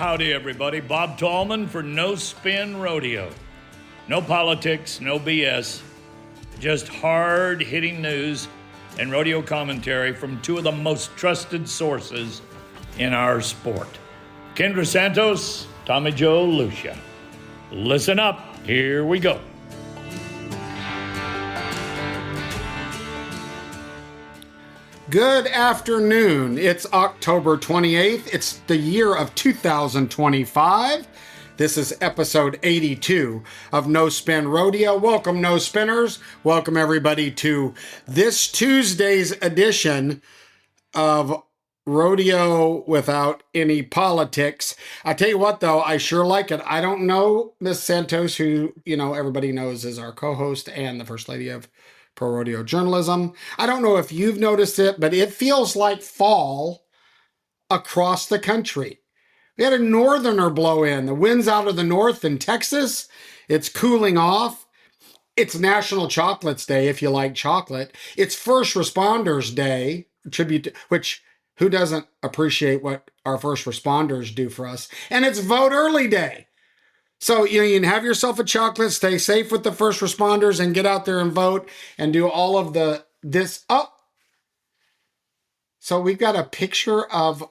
Howdy, everybody. Bob Tallman for No Spin Rodeo. No politics, no BS, just hard-hitting news and rodeo commentary from two of the most trusted sources in our sport. Kendra Santos, Tommy Joe Lucia. Listen up. Here we go. Good afternoon. It's October 28th. It's the year of 2025. This is episode 82 of No Spin Rodeo. Welcome, No Spinners. Welcome, everybody, to this Tuesday's edition of Rodeo Without Any Politics. I tell you what, though, I sure like it. I don't know Miss Santos, who, everybody knows is our co-host and the First Lady of Pro Rodeo Journalism. I don't know if you've noticed it, but it feels like fall across the country. We had a northerner blow in. The wind's out of the north in Texas. It's cooling off. It's National Chocolates Day, if you like chocolate. It's First Responders Day, which who doesn't appreciate what our first responders do for us? And it's Vote Early Day. So, you can have yourself a chocolate, stay safe with the first responders, and get out there and vote and do all of this. Oh, so we've got a picture of,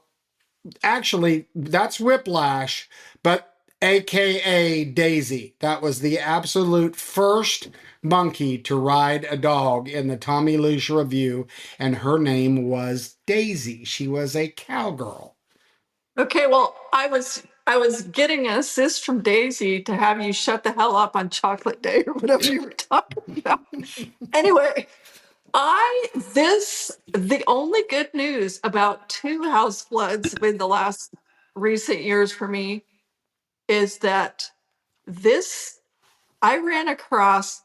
actually, that's Whiplash, but AKA Daisy. That was the absolute first monkey to ride a dog in the Tommy Lucia Review, and her name was Daisy. She was a cowgirl. Okay, well, I was getting an assist from Daisy to have you shut the hell up on Chocolate Day or whatever you were talking about. Anyway, the only good news about two house floods in the last recent years for me is that I ran across,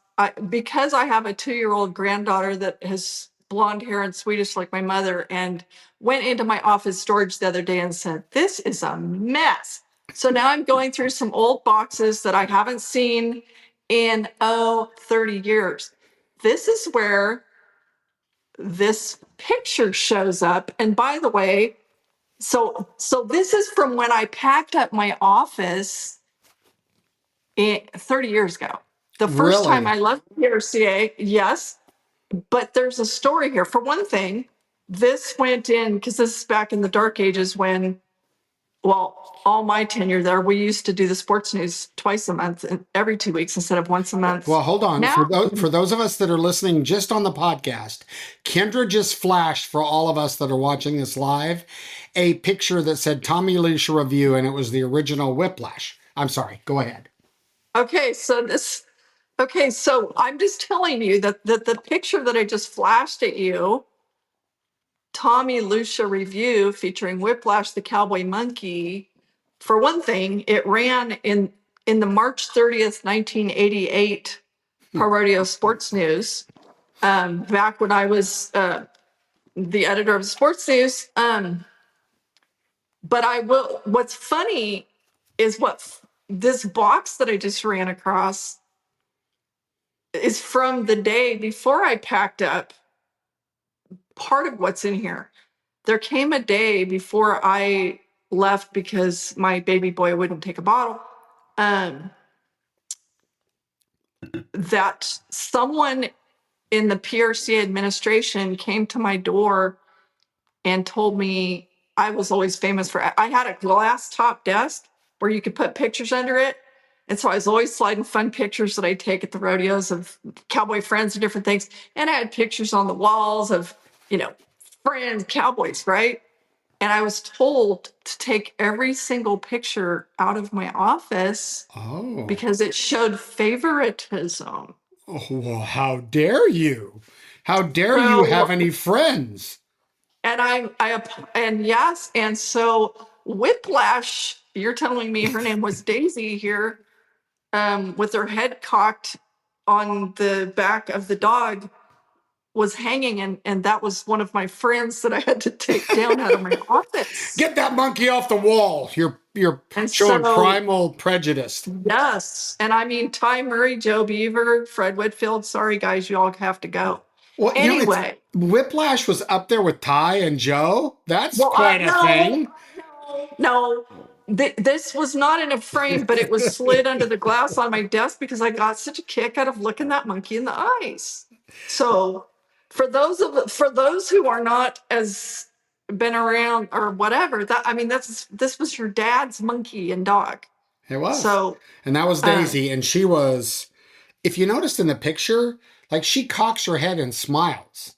because I have a 2-year-old granddaughter that has blonde hair and Swedish like my mother, and went into my office storage the other day and said, "This is a mess." So now I'm going through some old boxes that I haven't seen in 30 years. This is where this picture shows up. And by the way, so this is from when I packed up my office 30 years ago. The first time I left the PRCA, yes. But there's a story here. For one thing, this went in, because this is back in the dark ages when, all my tenure there, we used to do the sports news twice a month, every 2 weeks instead of once a month. Well, hold on. Now, for those of us that are listening just on the podcast, Kendra just flashed for all of us that are watching this live a picture that said Tommy Lucia Review, and it was the original Whiplash. I'm sorry. Go ahead. Okay, so I'm just telling you that the picture that I just flashed at you, Tommy Lucia Review featuring Whiplash the Cowboy Monkey, for one thing, it ran in the March 30th, 1988 Pro Rodeo Sports News, back when I was the editor of Sports News. But what's funny is this box that I just ran across is from the day before I packed up. Part of what's in here. There came a day before I left because my baby boy wouldn't take a bottle, that someone in the PRC administration came to my door and told me I was always famous for, I had a glass top desk where you could put pictures under it. And so I was always sliding fun pictures that I take at the rodeos of cowboy friends and different things. And I had pictures on the walls of, friends, cowboys, right? And I was told to take every single picture out of my office because it showed favoritism. Oh, well, how dare you? How dare you have any friends? And yes, and so Whiplash, you're telling me her name was Daisy here, with her head cocked on the back of the dog, was hanging, and that was one of my friends that I had to take down out of my office. Get that monkey off the wall. You're showing primal prejudice. Yes. And I mean, Ty Murray, Joe Beaver, Fred Whitfield. Sorry, guys, you all have to go. Well, anyway. Whiplash was up there with Ty and Joe. That's quite a thing. No. this was not in a frame, but it was slid under the glass on my desk because I got such a kick out of looking that monkey in the eyes. So for those who are not as been around or whatever, this was your dad's monkey and dog. It was. So And that was Daisy. And she was, if you noticed in the picture, like she cocks her head and smiles.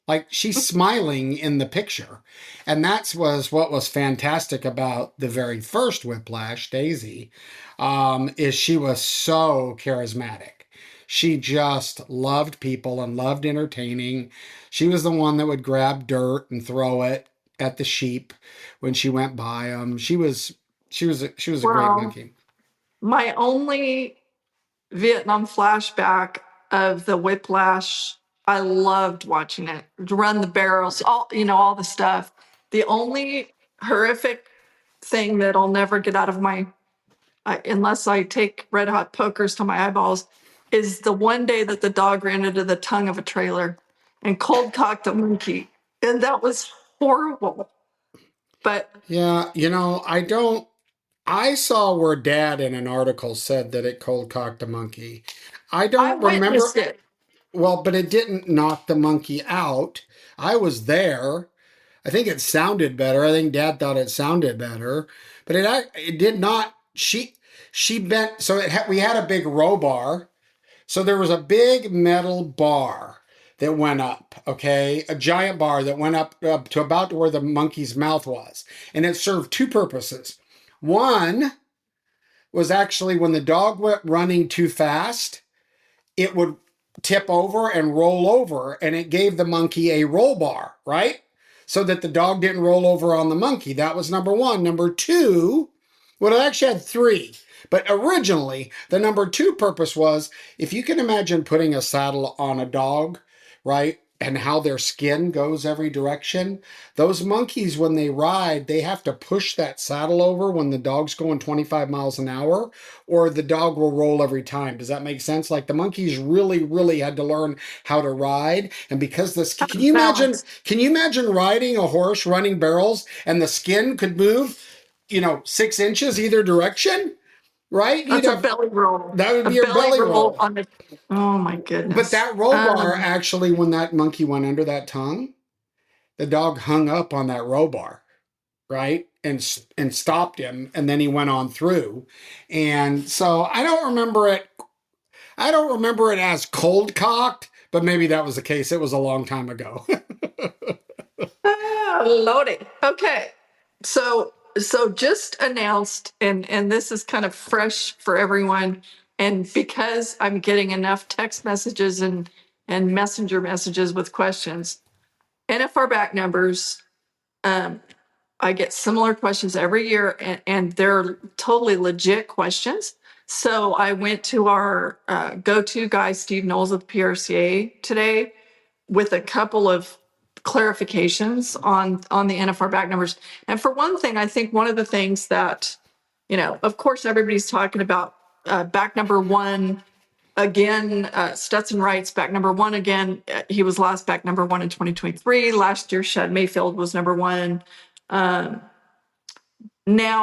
Like she's smiling in the picture. And that was what was fantastic about the very first Whiplash, Daisy, is she was so charismatic. She just loved people and loved entertaining. She was the one that would grab dirt and throw it at the sheep when she went by them. She was a great monkey. My only Vietnam flashback of the Whiplash, I loved watching it. Run the barrels, all the stuff. The only horrific thing that I'll never get out of unless I take red hot pokers to my eyeballs, is the one day that the dog ran into the tongue of a trailer and cold cocked a monkey. And that was horrible. But yeah, I saw where Dad in an article said that it cold cocked a monkey. I don't remember it. Well, but it didn't knock the monkey out. I was there. I think it sounded better. I think Dad thought it sounded better, but it did not. She bent. So we had a big row bar. So there was a big metal bar that went up. Okay, a giant bar that went up to about where the monkey's mouth was, and it served two purposes. One was actually when the dog went running too fast, it would tip over and roll over, and it gave the monkey a roll bar, right? So that the dog didn't roll over on the monkey. That was number one. Number two, well, it actually had three. But originally, the number two purpose was, if you can imagine putting a saddle on a dog, right? And how their skin goes every direction. Those monkeys, when they ride, they have to push that saddle over when the dog's going 25 miles an hour, or the dog will roll every time. Does that make sense? Like the monkeys really, really had to learn how to ride. And because can you imagine riding a horse running barrels and the skin could move, 6 inches either direction? Right? That's a belly roll. That would be your belly roll. Oh my goodness. But that roll bar, actually, when that monkey went under that tongue, the dog hung up on that row bar, right? And stopped him, and then he went on through. And so I don't remember it as cold cocked, but maybe that was the case. It was a long time ago. Loaded. Okay. So just announced, and this is kind of fresh for everyone. And because I'm getting enough text messages and messenger messages with questions, NFR back numbers, I get similar questions every year, and they're totally legit questions. So I went to our go-to guy, Steve Knowles of the PRCA today, with a couple of clarifications on the NFR back numbers. And for one thing, I think one of the things that, of course, everybody's talking about back number one again. Stetson Wright's back number one again. He was last back number one in 2023. Last year, Shad Mayfield was number one. Now,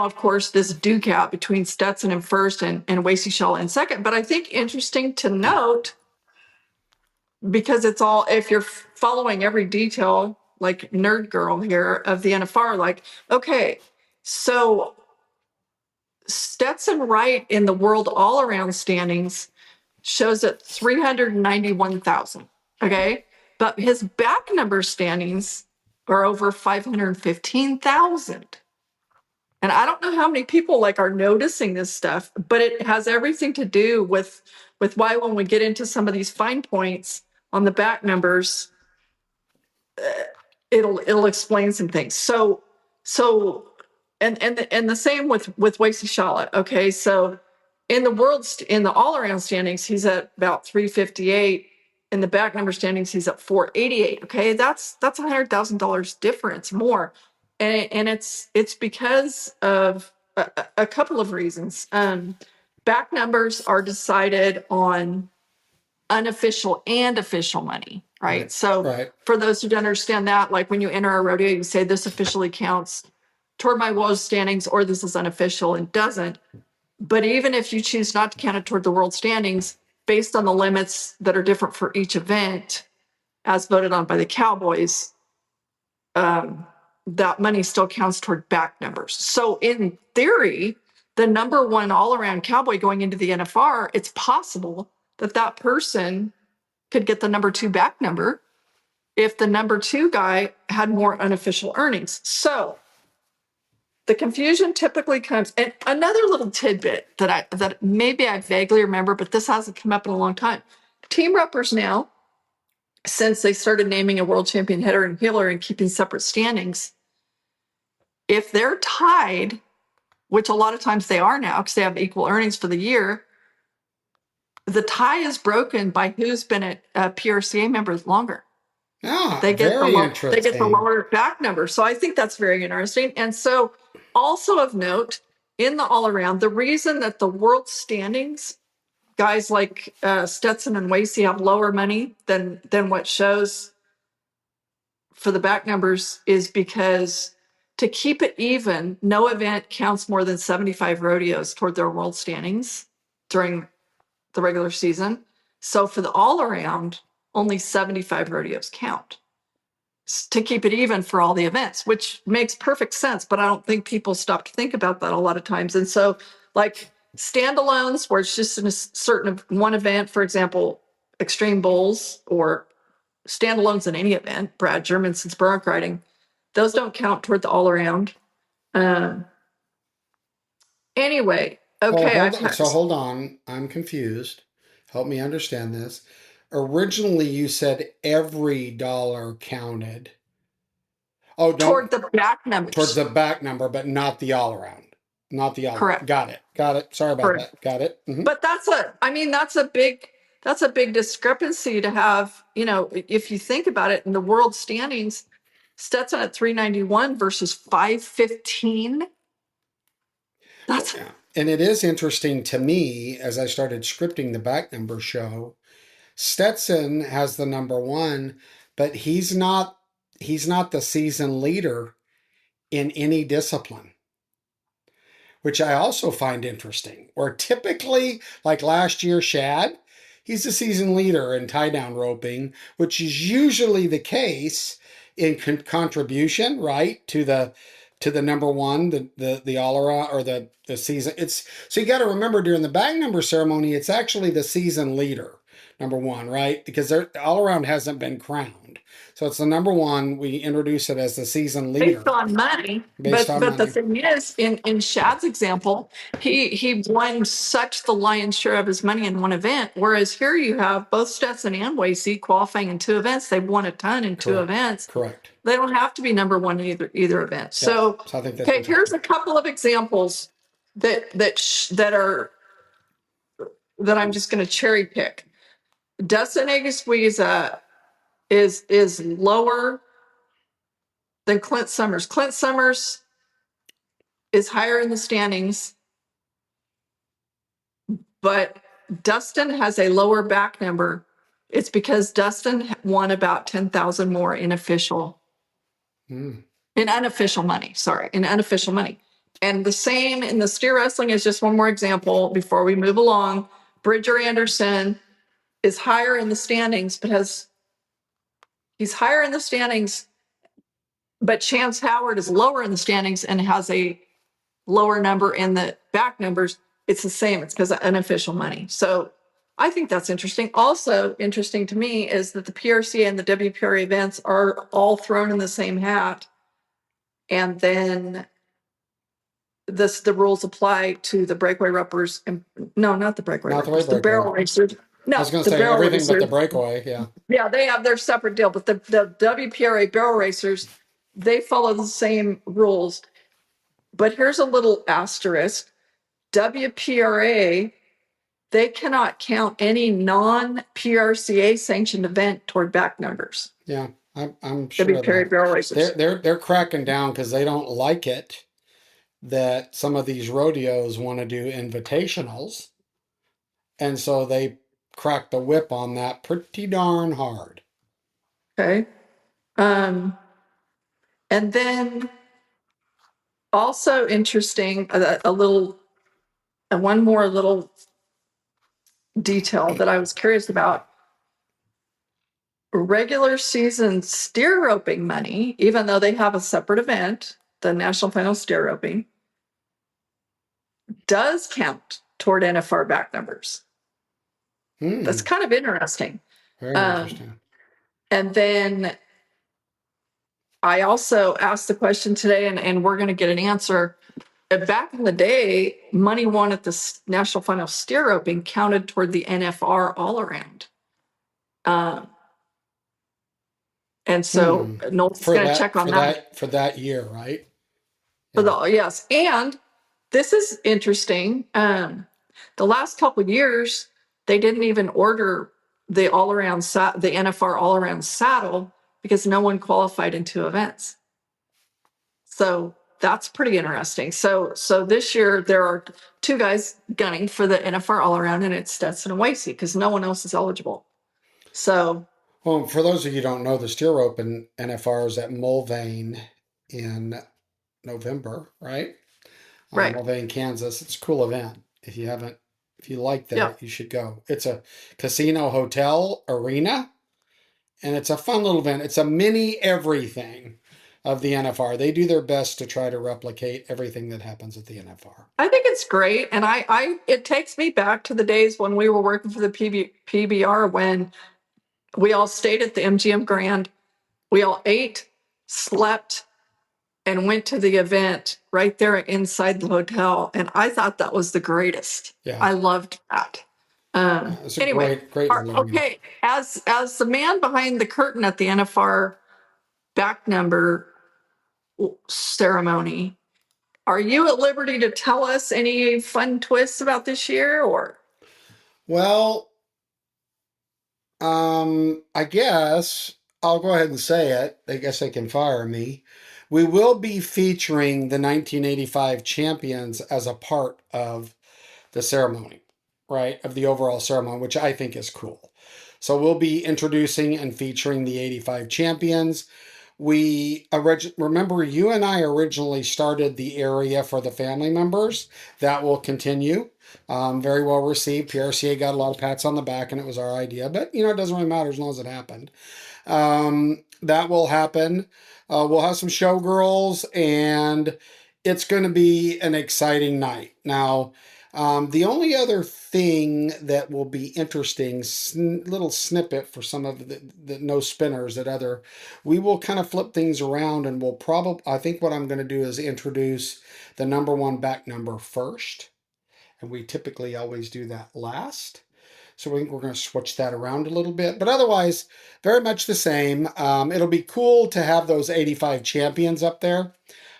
of course, this duke out between Stetson in first and Wasey Shaw in second. But I think interesting to note, because it's all, if you're following every detail, like nerd girl here of the NFR, like, okay, so Stetson Wright in the world all around standings shows at 391,000. Okay. But his back number standings are over 515,000. And I don't know how many people are noticing this stuff, but it has everything to do with why, when we get into some of these fine points on the back numbers, it'll explain some things. So and the same with Wasey Shaw. Okay, so in the all around standings, he's at about 358. In the back number standings, he's at 488. Okay, that's $100,000 difference more, and it's because of a couple of reasons. Back numbers are decided on unofficial and official money, right? So for those who don't understand that, like when you enter a rodeo, you say this officially counts toward my world standings, or this is unofficial and doesn't. But even if you choose not to count it toward the world standings, based on the limits that are different for each event, as voted on by the Cowboys, that money still counts toward back numbers. So in theory, the number one all-around Cowboy going into the NFR, it's possible that that person could get the number two back number if the number two guy had more unofficial earnings. So the confusion typically comes, and another little tidbit that maybe I vaguely remember, but this hasn't come up in a long time. Team reppers now, since they started naming a world champion hitter and healer and keeping separate standings, if they're tied, which a lot of times they are now because they have equal earnings for the year, the tie is broken by who's been a PRCA member longer. Ah, They get very interesting. They get the lower back number. So I think that's very interesting. And so also of note, in the all-around, the reason that the world standings, guys like Stetson and Wasey have lower money than what shows for the back numbers is because to keep it even, no event counts more than 75 rodeos toward their world standings during the regular season. So for the all-around, only 75 rodeos count to keep it even for all the events, which makes perfect sense. But I don't think people stop to think about that a lot of times. And so like standalones where it's just in a certain one event, for example, Extreme Bulls, or standalones in any event, Brad Germanson's bronc riding, those don't count toward the all around. Anyway, okay. So hold on. I'm confused. Help me understand this. Originally, you said every dollar counted. Oh, no. Toward the back numbers. Towards the back number, but not the all around. Not the all Correct. Got it. Sorry about that. Got it. Mm-hmm. But that's a big discrepancy to have, if you think about it in the world standings, Stetson at 391 versus 515. And it is interesting to me as I started scripting the back number show. Stetson has the number one, but he's not the season leader in any discipline, which I also find interesting. Where typically, like last year, Shad, he's the season leader in tie down roping, which is usually the case in contribution, right, to the number one, the all around or the season. So you got to remember during the bag number ceremony, it's actually the season leader, number one, right? Because all around hasn't been crowned. So it's the number one. We introduce it as the season leader. Based on money. But the thing is, in Shad's example, he won such the lion's share of his money in one event. Whereas here you have both Stetson and Wasey qualifying in two events. They've won a ton in two events. Correct. They don't have to be number one in either event. Yes. So I think that's okay, here's a couple of examples that I'm just going to cherry pick. Dustin Aguisquiza is lower than Clint Summers. Clint Summers is higher in the standings, but Dustin has a lower back number. It's because Dustin won about 10,000 more in unofficial money. And the same in the steer wrestling is just one more example before we move along. Bridger Anderson is higher in the standings because he's higher in the standings, but Chance Howard is lower in the standings and has a lower number in the back numbers. It's the same. It's because of unofficial money. So I think that's interesting. Also interesting to me is that the PRCA and the WPRA events are all thrown in the same hat. And then the rules apply to the breakaway ruppers. No, not the breakaway ruppers. The barrel racers. No, I was going to say everything but the breakaway. Yeah. Yeah, they have their separate deal. But the WPRA barrel racers, they follow the same rules. But here's a little asterisk. WPRA, they cannot count any non-PRCA sanctioned event toward back numbers. Yeah, I'm sure. WPRA barrel racers. They're cracking down because they don't like it that some of these rodeos want to do invitationals. And so they crack the whip on that pretty darn hard. Okay. And then Also interesting, one more little detail that I was curious about. Regular season steer roping money, even though they have a separate event, the National Final Steer Roping, does count toward NFR back numbers. That's kind of interesting. Very interesting. And then I also asked the question today, and we're going to get an answer. Back in the day, money won at the National Final Steer Roping counted toward the NFR all around. And so Noel's going to check on that. For that year, right? Yes. And this is interesting. The last couple of years, they didn't even order the the NFR all around saddle because no one qualified in 2 events. So that's pretty interesting. So this year there are 2 guys gunning for the NFR all around, and it's Stetson and Wasey because no one else is eligible. So. Well, for those of you who don't know, the Steer Open NFR is at Mulvane in November, right? Right. Mulvane, Kansas. It's a cool event. If you like that, you should go. It's a casino hotel arena, and it's a fun little event. It's a mini everything of the NFR. They do their best to try to replicate everything that happens at the NFR. I think it's great, and it takes me back to the days when we were working for the PBR when we all stayed at the MGM Grand. We all ate, slept, and went to the event right there inside the hotel. And I thought that was the greatest. Yeah. I loved that. It's a great okay. As the man behind the curtain at the NFR back number ceremony, are you at liberty to tell us any fun twists about this year, or? Well, I guess I'll go ahead and say it. I guess they can fire me. We will be featuring the 1985 champions as a part of the ceremony, right? Of the overall ceremony, which I think is cool. So we'll be introducing and featuring the 85 champions. Remember, you and I originally started the area for the family members. That will continue. Very well received. PRCA got a lot of pats on the back, and it was our idea. But, it doesn't really matter as long as it happened. That will happen. We'll have some showgirls, and it's going to be an exciting night. Now, the only other thing that will be interesting, little snippet for some of the no spinners we will kind of flip things around, and I think what I'm going to do is introduce the number 1 back number first. And we typically always do that last. So we're going to switch that around a little bit. But otherwise, very much the same. It'll be cool to have those 85 champions up there.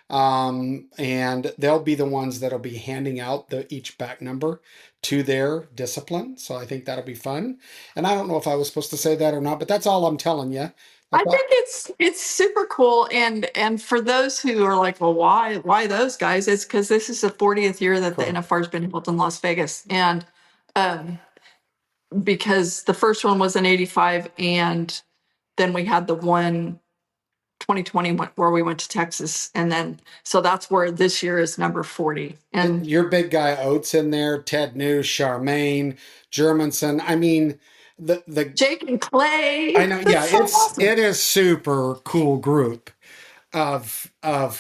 And they'll be the ones that'll be handing out each back number to their discipline. So I think that'll be fun. And I don't know if I was supposed to say that or not, but that's all I'm telling you. I think it's super cool, and for those who are like, well, why those guys? It's because this is the 40th year that the NFR has been held in Las Vegas, and because the first one was in '85, and then we had the one 2020 where we went to Texas, and then so that's where this year is number 40. And your big guy Oates in there, Ted News, Charmaine, Germanson. I mean. The Jake and Clay. I know, yeah, it is super cool group of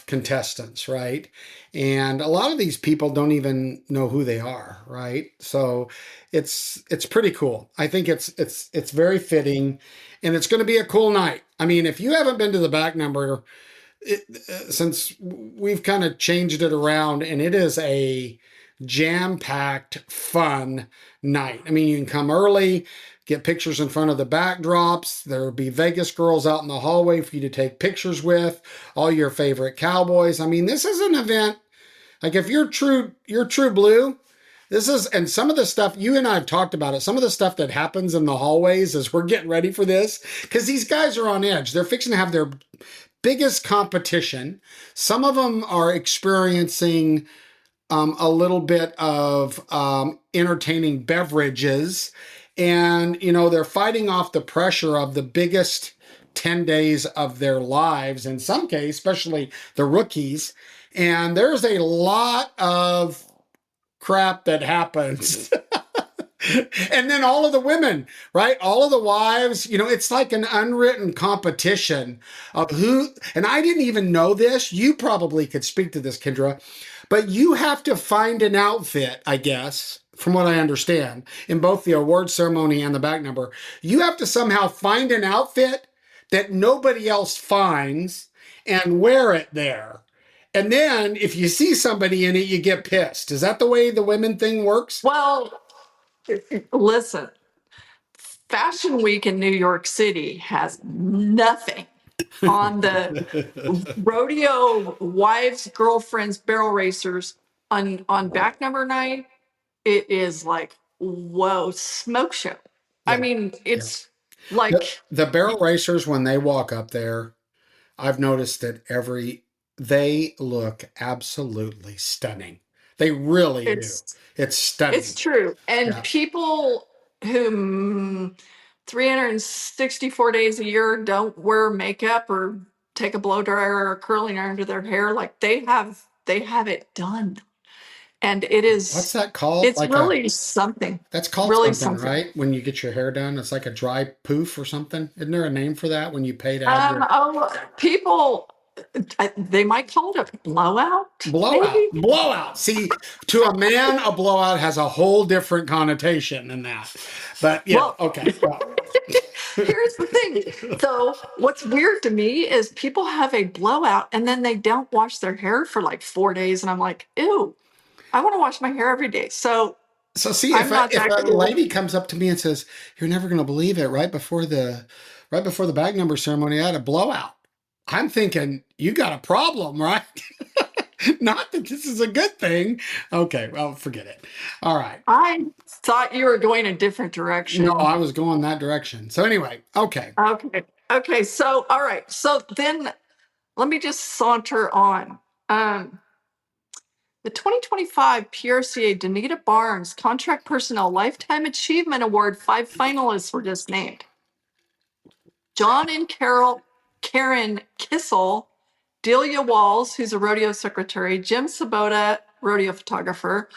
contestants, right? And a lot of these people don't even know who they are, right? So it's pretty cool. I think it's very fitting, and it's going to be a cool night. I mean, if you haven't been to the back number, since we've kind of changed it around, and it is a jam-packed, fun night. I mean, you can come early, get pictures in front of the backdrops. There'll be Vegas girls out in the hallway for you to take pictures with, all your favorite cowboys. I mean, this is an event, like if you're true blue, and some of the stuff, you and I have talked about it, some of the stuff that happens in the hallways as we're getting ready for this, because these guys are on edge. They're fixing to have their biggest competition. Some of them are experiencing a little bit of entertaining beverages. And, they're fighting off the pressure of the biggest 10 days of their lives in some case, especially the rookies. And there's a lot of crap that happens. And then all of the women, right? All of the wives, it's like an unwritten competition of who, and I didn't even know this. You probably could speak to this, Kendra, but you have to find an outfit, I guess, from what I understand, in both the award ceremony and the back number. You have to somehow find an outfit that nobody else finds and wear it there. And then if you see somebody in it, you get pissed. Is that the way the women thing works? Well, listen, Fashion Week in New York City has nothing on the rodeo wives, girlfriends, barrel racers on back number night. It is like, whoa, smoke show. I Yeah. mean, it's The, like, the barrel racers, when they walk up there, I've noticed that they look absolutely stunning. They really do. it's It's stunning. it's true. And Yeah. people who 364 days a year don't wear makeup or take a blow dryer or a curling iron to their hair, like they have it done. And What's that called? it's really something. That's called Really something, something. right? When you get your hair done, it's like a dry poof or something. Isn't there a name for that when you pay to have your People, they might call it a blowout. blowout? Maybe. Blowout. See, to a man, a blowout has a whole different connotation than that. But yeah, Well, okay. Well, here's the thing. So, what's weird to me is people have a blowout and then they don't wash their hair for like 4 days. And I'm like, ew, I want to wash my hair every day. So, So see, I'm if not if that a cool. lady comes up to me and says, "You're never going to believe it," right before the bag number ceremony, I had a blowout. I'm thinking you got a problem, right? Not that this is a good thing. Okay, well, forget it. All right. I thought you were going a different No, direction. I was going that direction. So anyway, okay. Okay. Okay. So, all right. So then let me just saunter on. Um, the 2025 PRCA Danita Barnes Contract Personnel Lifetime Achievement Award 5 finalists were just named. John and Karen Kissel, Delia Walls, who's a rodeo secretary, Jim Sabota, rodeo photographer,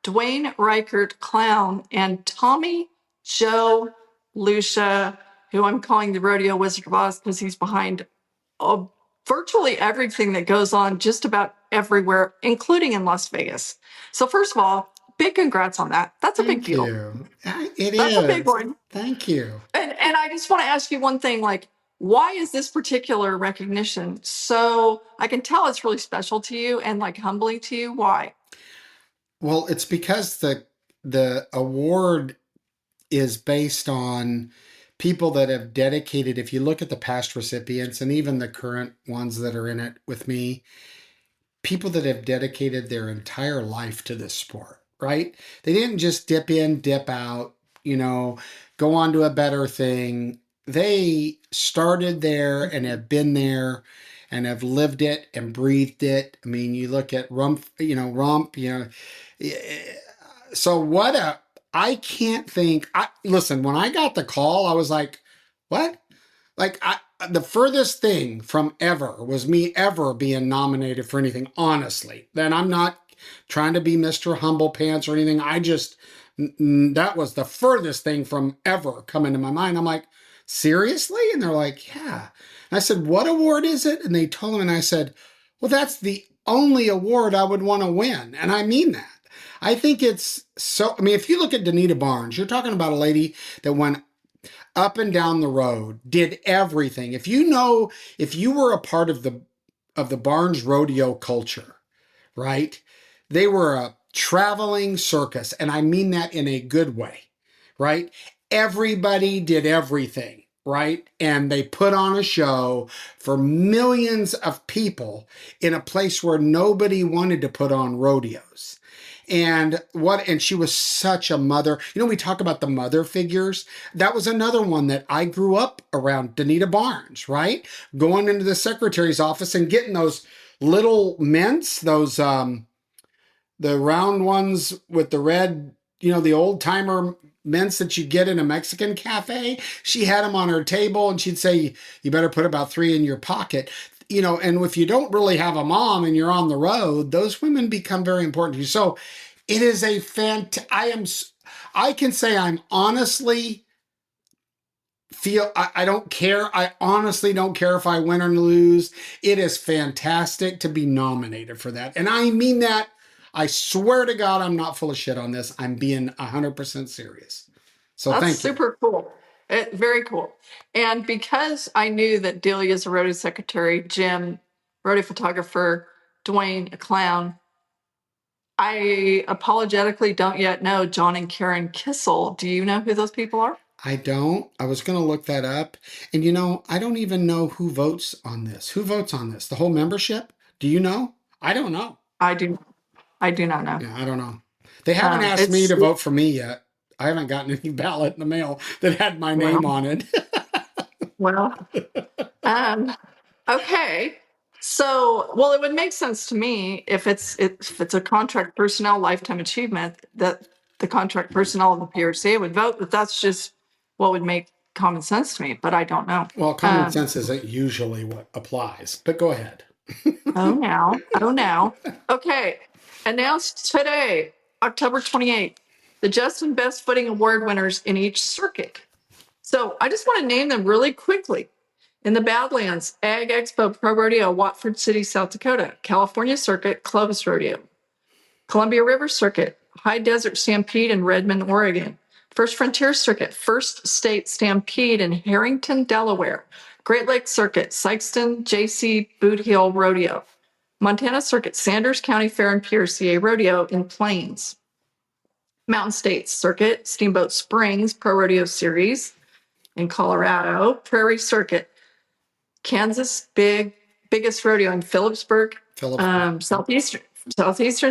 Dwayne Reichert, clown, and Tommy Joe Lucia, who I'm calling the rodeo Wizard of Oz because he's behind virtually everything that goes on just about everywhere, including in Las Vegas. So first of all, big congrats on that. That's a big Thank deal. you. It That's a big is. one. Thank you. And I just want to ask you one thing, like, why is this particular recognition so, I can tell it's really special to you and like humbling to you? Why? Well, it's because the award is based on people that have dedicated. If you look at the past recipients and even the current ones that are in it with me, people that have dedicated their entire life to this sport, right? They didn't just dip in, dip out, go on to a better thing. They started there and have been there and have lived it and breathed it. I mean, you look at Rump. So I can't think. Listen, when I got the call, I was like, what? Like, the furthest thing from ever was me ever being nominated for anything, honestly. Then I'm not trying to be Mr. Humble Pants or anything. That was the furthest thing from ever coming to my mind. I'm like, seriously? And they're like, yeah. And I said, what award is it? And they told me, and I said, well, that's the only award I would want to win. And I mean that. I think it's so, if you look at Danita Barnes, you're talking about a lady that went up and down the road, did everything. If you were a part of the Barnes rodeo culture, right? They were a traveling circus, and I mean that in a good way, right? Everybody did everything, right? And they put on a show for millions of people in a place where nobody wanted to put on rodeos. And she was such a mother. We talk about the mother figures. That was another one that I grew up around, Danita Barnes, right? Going into the secretary's office and getting those little mints, those, the round ones with the red the old timer mints that you get in a Mexican cafe. She had them on her table and she'd say, you better put about 3 in your pocket. And if you don't really have a mom and you're on the road, those women become very important to you. So it is I can say I'm honestly I don't care. I honestly don't care if I win or lose. It is fantastic to be nominated for that. And I mean that. I swear to God, I'm not full of shit on this. I'm being 100% serious. So That's thank you. super cool. Very cool. And because I knew that Delia's a rodeo secretary, Jim, rodeo photographer, Dwayne, a clown, I apologetically don't yet know John and Karen Kissel. Do you know who those people are? I don't. I was going to look that up. And I don't even know who votes on this. Who votes on this? The whole membership? Do you know? I don't know. I do not know. Yeah, I don't know. They haven't asked me to vote for me yet. I haven't gotten any ballot in the mail that had my name on it. Okay. So, well, it would make sense to me if it's a contract personnel lifetime achievement that the contract personnel of the PRC would vote, but that's just what would make common sense to me, but I don't know. Well, common sense isn't usually what applies, but go ahead. Oh, now. Okay. Announced today, October 28th, the Justin Best Footing Award winners in each circuit. So I just want to name them really quickly. In the Badlands, Ag Expo Pro Rodeo, Watford City, South Dakota. California Circuit, Clovis Rodeo. Columbia River Circuit, High Desert Stampede in Redmond, Oregon. First Frontier Circuit, First State Stampede in Harrington, Delaware. Great Lakes Circuit, Sykeston J.C. Boot Hill Rodeo. Montana Circuit, Sanders County Fair and PRCA Rodeo in Plains. Mountain States Circuit, Steamboat Springs Pro Rodeo Series in Colorado. Prairie Circuit, Kansas biggest rodeo in Phillipsburg. Southeastern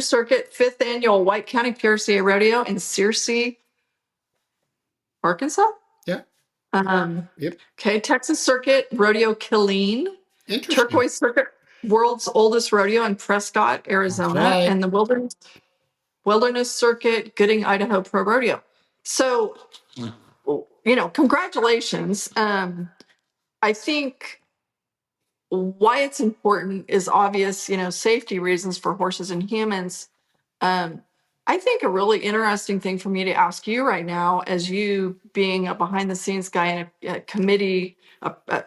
Circuit, 5th annual White County PRCA Rodeo in Searcy, Arkansas. Yeah. Yep. Okay, Texas Circuit, Rodeo Killeen. Turquoise Circuit, world's oldest rodeo in Prescott, Arizona. Right. And the Wilderness Circuit, Gooding, Idaho Pro Rodeo. So, congratulations. I think why it's important is obvious, safety reasons for horses and humans. I think a really interesting thing for me to ask you right now, as you being a behind the scenes guy in a committee, a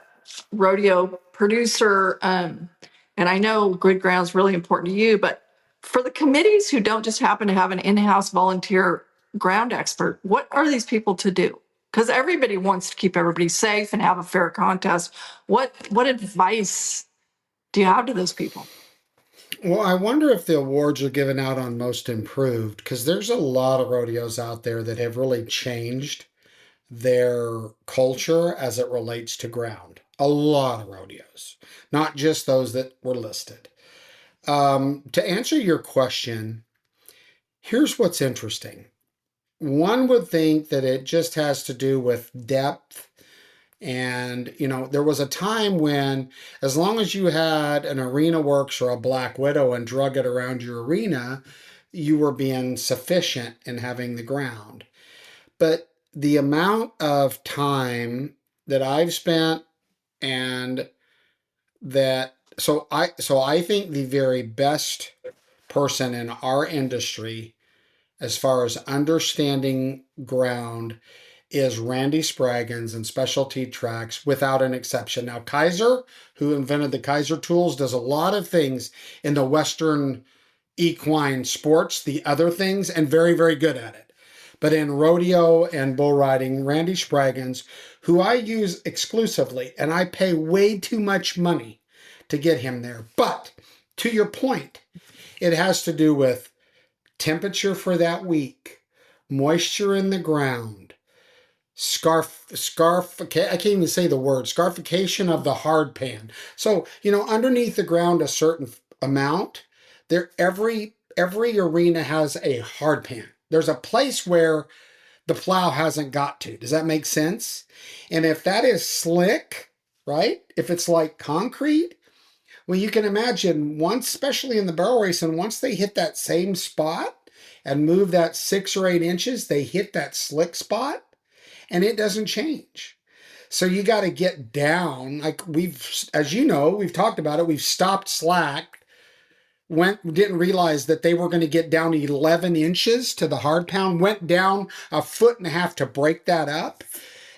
rodeo producer, and I know Good Ground is really important to you, but for the committees who don't just happen to have an in-house volunteer ground expert, what are these people to do? Because everybody wants to keep everybody safe and have a fair contest. What advice do you have to those people? Well, I wonder if the awards are given out on most improved, because there's a lot of rodeos out there that have really changed their culture as it relates to ground. A lot of rodeos, not just those that were listed. To answer your question, here's what's interesting. One would think that it just has to do with depth. And, there was a time when, as long as you had an Arena Works or a Black Widow and drug it around your arena, you were being sufficient in having the ground. But the amount of time that I've spent and that, so I think the very best person in our industry as far as understanding ground is Randy Spraggins and Specialty Tracks without an exception. Now, Kaiser, who invented the Kaiser tools, does a lot of things in the Western equine sports, the other things, and very, very good at it. But in rodeo and bull riding, Randy Spraggins, who I use exclusively, and I pay way too much money to get him there. But to your point, it has to do with temperature for that week, moisture in the ground, I can't even say the word, scarification of the hard pan. So, underneath the ground a certain amount, every arena has a hard pan. There's a place where the plow hasn't got to. Does that make sense? And if that is slick, right? If it's like concrete, well, you can imagine once, especially in the barrel race, and once they hit that same spot and move that 6 or 8 inches, they hit that slick spot and it doesn't change. So you got to get down. Like as you know, we've talked about it. We've stopped slack. Didn't realize that they were going to get down 11 inches to the hard pound, went down 1.5 feet to break that up.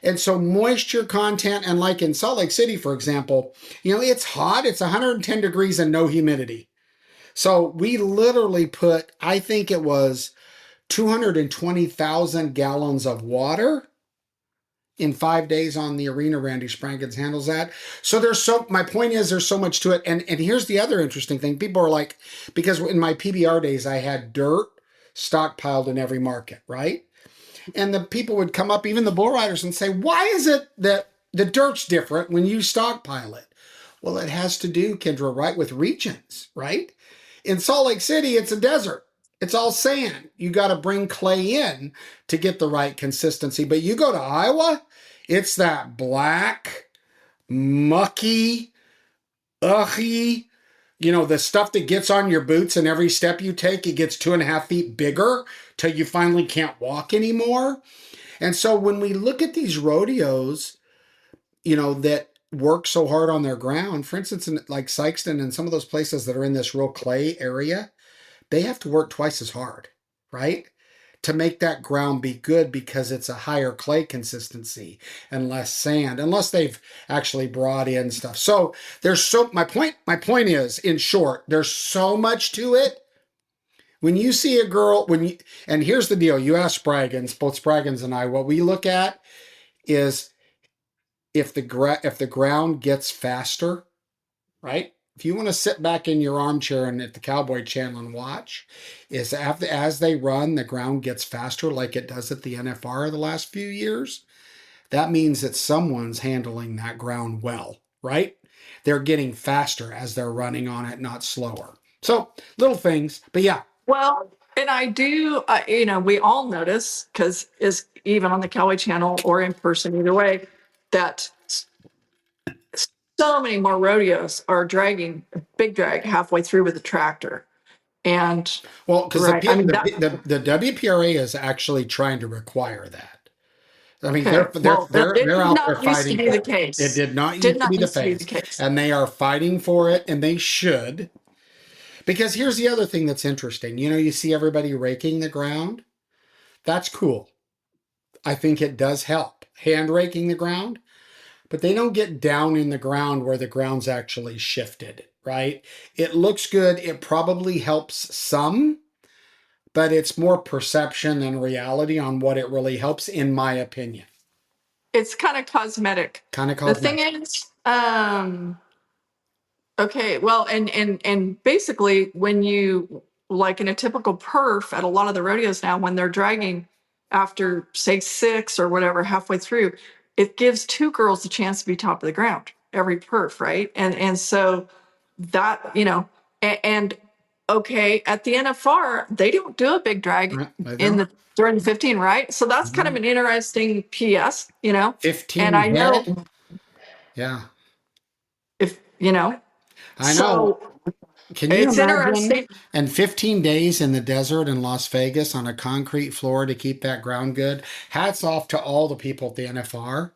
And so moisture content, and like in Salt Lake City, for example, it's hot. It's 110 degrees and no humidity. So we literally put, I think it was 220,000 gallons of water in 5 days on the arena. Randy Sprankins handles that. So my point is there's so much to it. And here's the other interesting thing. People are like, because in my PBR days, I had dirt stockpiled in every market, right? And the people would come up, even the bull riders, and say, why is it that the dirt's different when you stockpile it? Well, it has to do, Kendra, right, with regions, right? In Salt Lake City, it's a desert. It's all sand. You got to bring clay in to get the right consistency. But you go to Iowa, it's that black, mucky, ugly, the stuff that gets on your boots, and every step you take, it gets 2.5 feet bigger till you finally can't walk anymore. And so when we look at these rodeos, that work so hard on their ground, for instance, like Sykeston and some of those places that are in this real clay area, they have to work twice as hard, right? To make that ground be good, because it's a higher clay consistency and less sand, unless they've actually brought in stuff. So my point is, in short, there's so much to it. When you see a girl, and here's the deal, you ask Spraggins, both Spraggins and I, what we look at is if the ground gets faster, right? If you want to sit back in your armchair and at the Cowboy channel and watch, is as they run, the ground gets faster like it does at the NFR the last few years. That means that someone's handling that ground well, right? They're getting faster as they're running on it, not slower. So little things, but yeah. Well, and I do, we all notice, because is even on the Cowboy channel or in person, either way, that so many more rodeos are dragging a big drag halfway through with a tractor. And well, because the WPRA is actually trying to require that. I mean, okay. they're out there fighting. It did not used to be the case. It did not used to be the case, and they are fighting for it, and they should. Because here's the other thing that's interesting. You see everybody raking the ground. That's cool. I think it does help, hand raking the ground. But they don't get down in the ground where the ground's actually shifted, right? It looks good. It probably helps some, but it's more perception than reality on what it really helps, in my opinion. It's kind of cosmetic. The thing is, okay, well, and basically when you, like in a typical perf at a lot of the rodeos now, when they're dragging after, say, 6 or whatever, halfway through, it gives 2 girls a chance to be top of the ground every perf, right? And so that, and okay, at the NFR, they don't do a big drag during the 15, right? So that's kind of an interesting PS, 15 and I know, yeah. I know. Can you imagine? And 15 days in the desert in Las Vegas on a concrete floor to keep that ground good. Hats off to all the people at the NFR.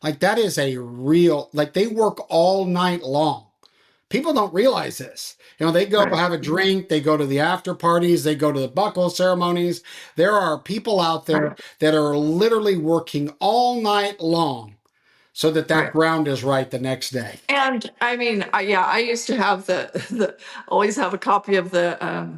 Like, that is a real, like, they work all night long. People don't realize this. They go have a drink, they go to the after parties, they go to the buckle ceremonies. There are people out there that are literally working all night long so that ground is right the next day. And I mean, I used to have always have a copy of the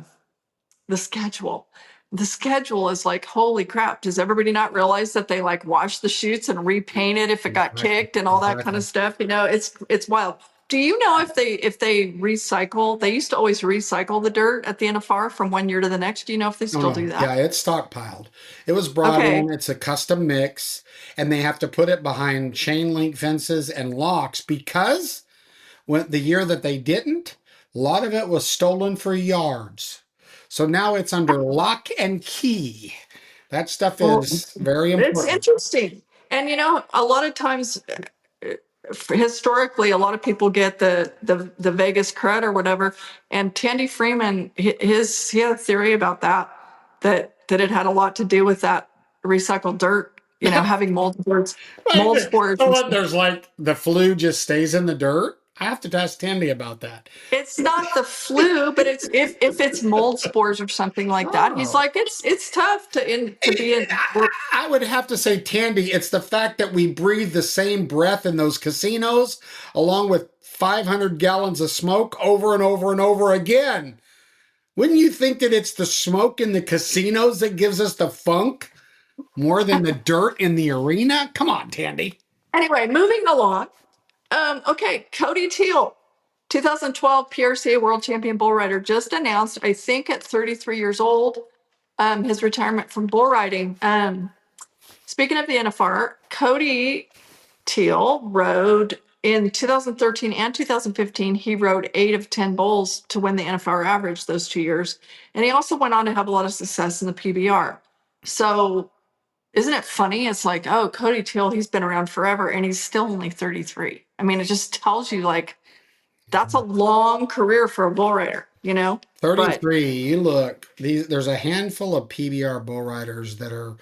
schedule. The schedule is like, holy crap. Does everybody not realize that they like wash the chutes and repaint it if it got kicked and all that kind of stuff? It's wild. Do you know if they recycle? They used to always recycle the dirt at the NFR from one year to the next. Do you know if they still do that? Yeah, it's stockpiled. It was brought in. It's a custom mix, and they have to put it behind chain link fences and locks, because when the year that they didn't, a lot of it was stolen for yards. So now it's under lock and key. That stuff is very important. It's interesting. And a lot of times, historically, a lot of people get the Vegas cred or whatever. And Tandy Freeman, he had a theory about that. that it had a lot to do with that recycled dirt, having mold spores. So what, there's like the flu just stays in the dirt? I have to ask Tandy about that. It's not the flu, but it's if it's mold spores or something like that. He's like, it's tough to be in. I would have to say, Tandy, it's the fact that we breathe the same breath in those casinos, along with 500 gallons of smoke over and over and over again. Wouldn't you think that it's the smoke in the casinos that gives us the funk more than the dirt in the arena? Come on, Tandy. Anyway, moving along. Okay, Cody Teal, 2012 PRCA World Champion Bull Rider, just announced, I think at 33 years old, his retirement from bull riding. Speaking of the NFR, Cody Teal rode in 2013 and 2015. He rode 8 of 10 bulls to win the NFR average those 2 years. And he also went on to have a lot of success in the PBR. So isn't it funny? It's like, oh, Cody Teal, he's been around forever and he's still only 33. I mean, it just tells you like that's a long career for a bull rider, 33. Look, there's a handful of PBR bull riders that are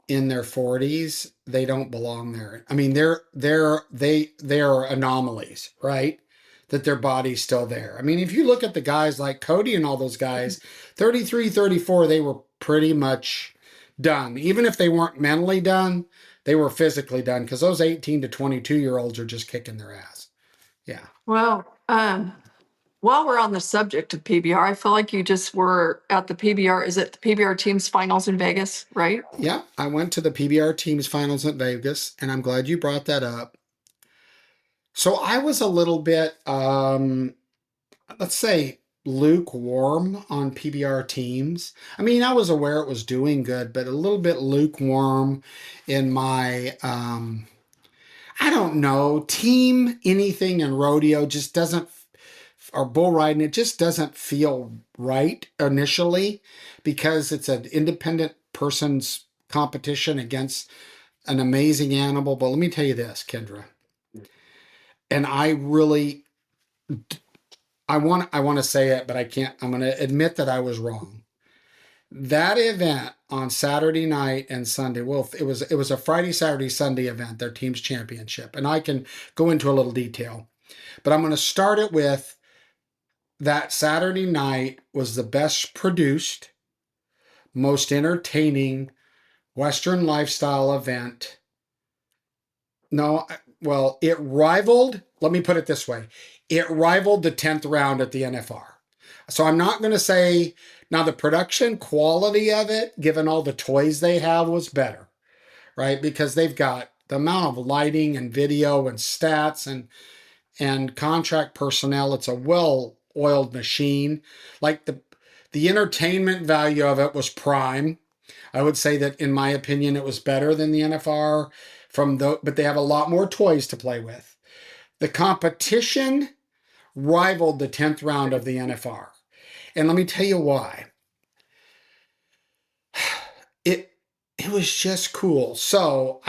in their 40s. They don't belong there. I mean, they are anomalies, right? That their body's still there. I mean, if you look at the guys like Cody and all those guys, 33, 34, they were pretty much done. Even if they weren't mentally done, they were physically done, because those 18 to 22-year-olds are just kicking their ass. Yeah. Well, while we're on the subject of PBR, I feel like you just were at the PBR. Is it the PBR Teams Finals in Vegas, right? Yeah, I went to the PBR Teams Finals in Vegas, and I'm glad you brought that up. So I was a little bit, let's say, lukewarm on PBR Teams. I mean, I was aware it was doing good, but a little bit lukewarm in my, I don't know, team anything in rodeo just doesn't, or bull riding, it just doesn't feel right initially, because it's an independent person's competition against an amazing animal. But let me tell you this, Kendra, and I really, I want to say it, but I can't. I'm going to admit that I was wrong. That event on Saturday night and Sunday, well, it was a Friday, Saturday, Sunday event, their Teams Championship, and I can go into a little detail, but I'm going to start it with that Saturday night was the best produced, most entertaining Western lifestyle event. No, well, it rivaled, let me put it this way, it rivaled the 10th round at the NFR. So I'm not going to say, now the production quality of it, given all the toys they have, was better, right? Because they've got the amount of lighting and video and stats and contract personnel. It's a well-oiled machine. Like the entertainment value of it was prime. I would say that, in my opinion, it was better than the NFR but they have a lot more toys to play with. The competition rivaled the 10th round of the NFR. And let me tell you why. It was just cool. So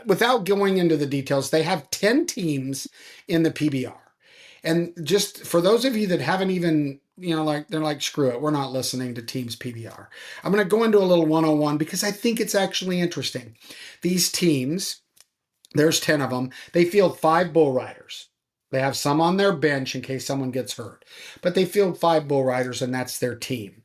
without going into the details, they have 10 teams in the PBR. And just for those of you that haven't even, they're like, screw it, we're not listening to Teams PBR. I'm going to go into a little 101 because I think it's actually interesting. These teams, there's 10 of them. They field 5 bull riders. They have some on their bench in case someone gets hurt. But they field 5 bull riders, and that's their team.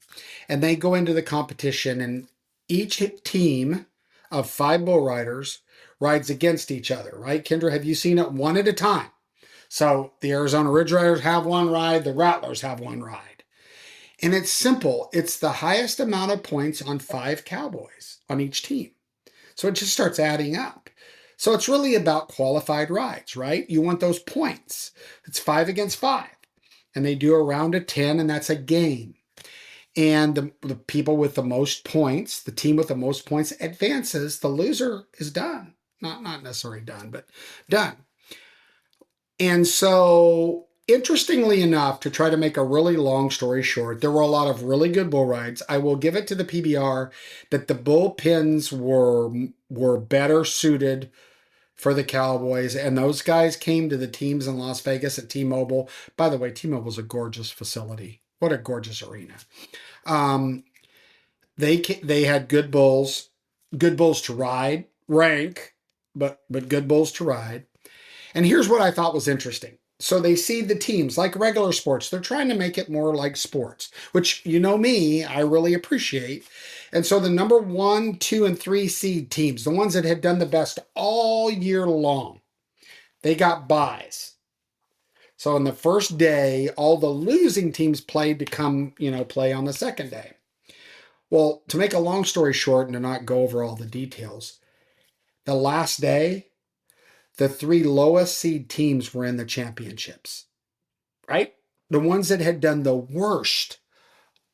And they go into the competition, and each team of 5 bull riders rides against each other, right? Kendra, have you seen it one at a time? So the Arizona Ridge Riders have one ride, the Rattlers have one ride. And it's simple. It's the highest amount of points on 5 cowboys on each team. So it just starts adding up. So it's really about qualified rides, right? You want those points. It's 5 against 5. And they do a round of 10, and that's a game. And the people with the most points, the team with the most points advances. The loser is done. Not necessarily done, but done. And so, interestingly enough, to try to make a really long story short, there were a lot of really good bull rides. I will give it to the PBR that the bullpens were better suited for the Cowboys, and those guys came to the teams in Las Vegas at T-Mobile. By the way, T-Mobile's a gorgeous facility. What a gorgeous arena. They had good bulls to ride, rank, but good bulls to ride. And here's what I thought was interesting. So they seed the teams like regular sports. They're trying to make it more like sports, which, you know me, I really appreciate. And so the number 1, 2, and 3 seed teams, the ones that had done the best all year long, they got buys. So on the first day, all the losing teams played to come, play on the second day. Well, to make a long story short and to not go over all the details, the last day, the 3 lowest seed teams were in the championships, right? The ones that had done the worst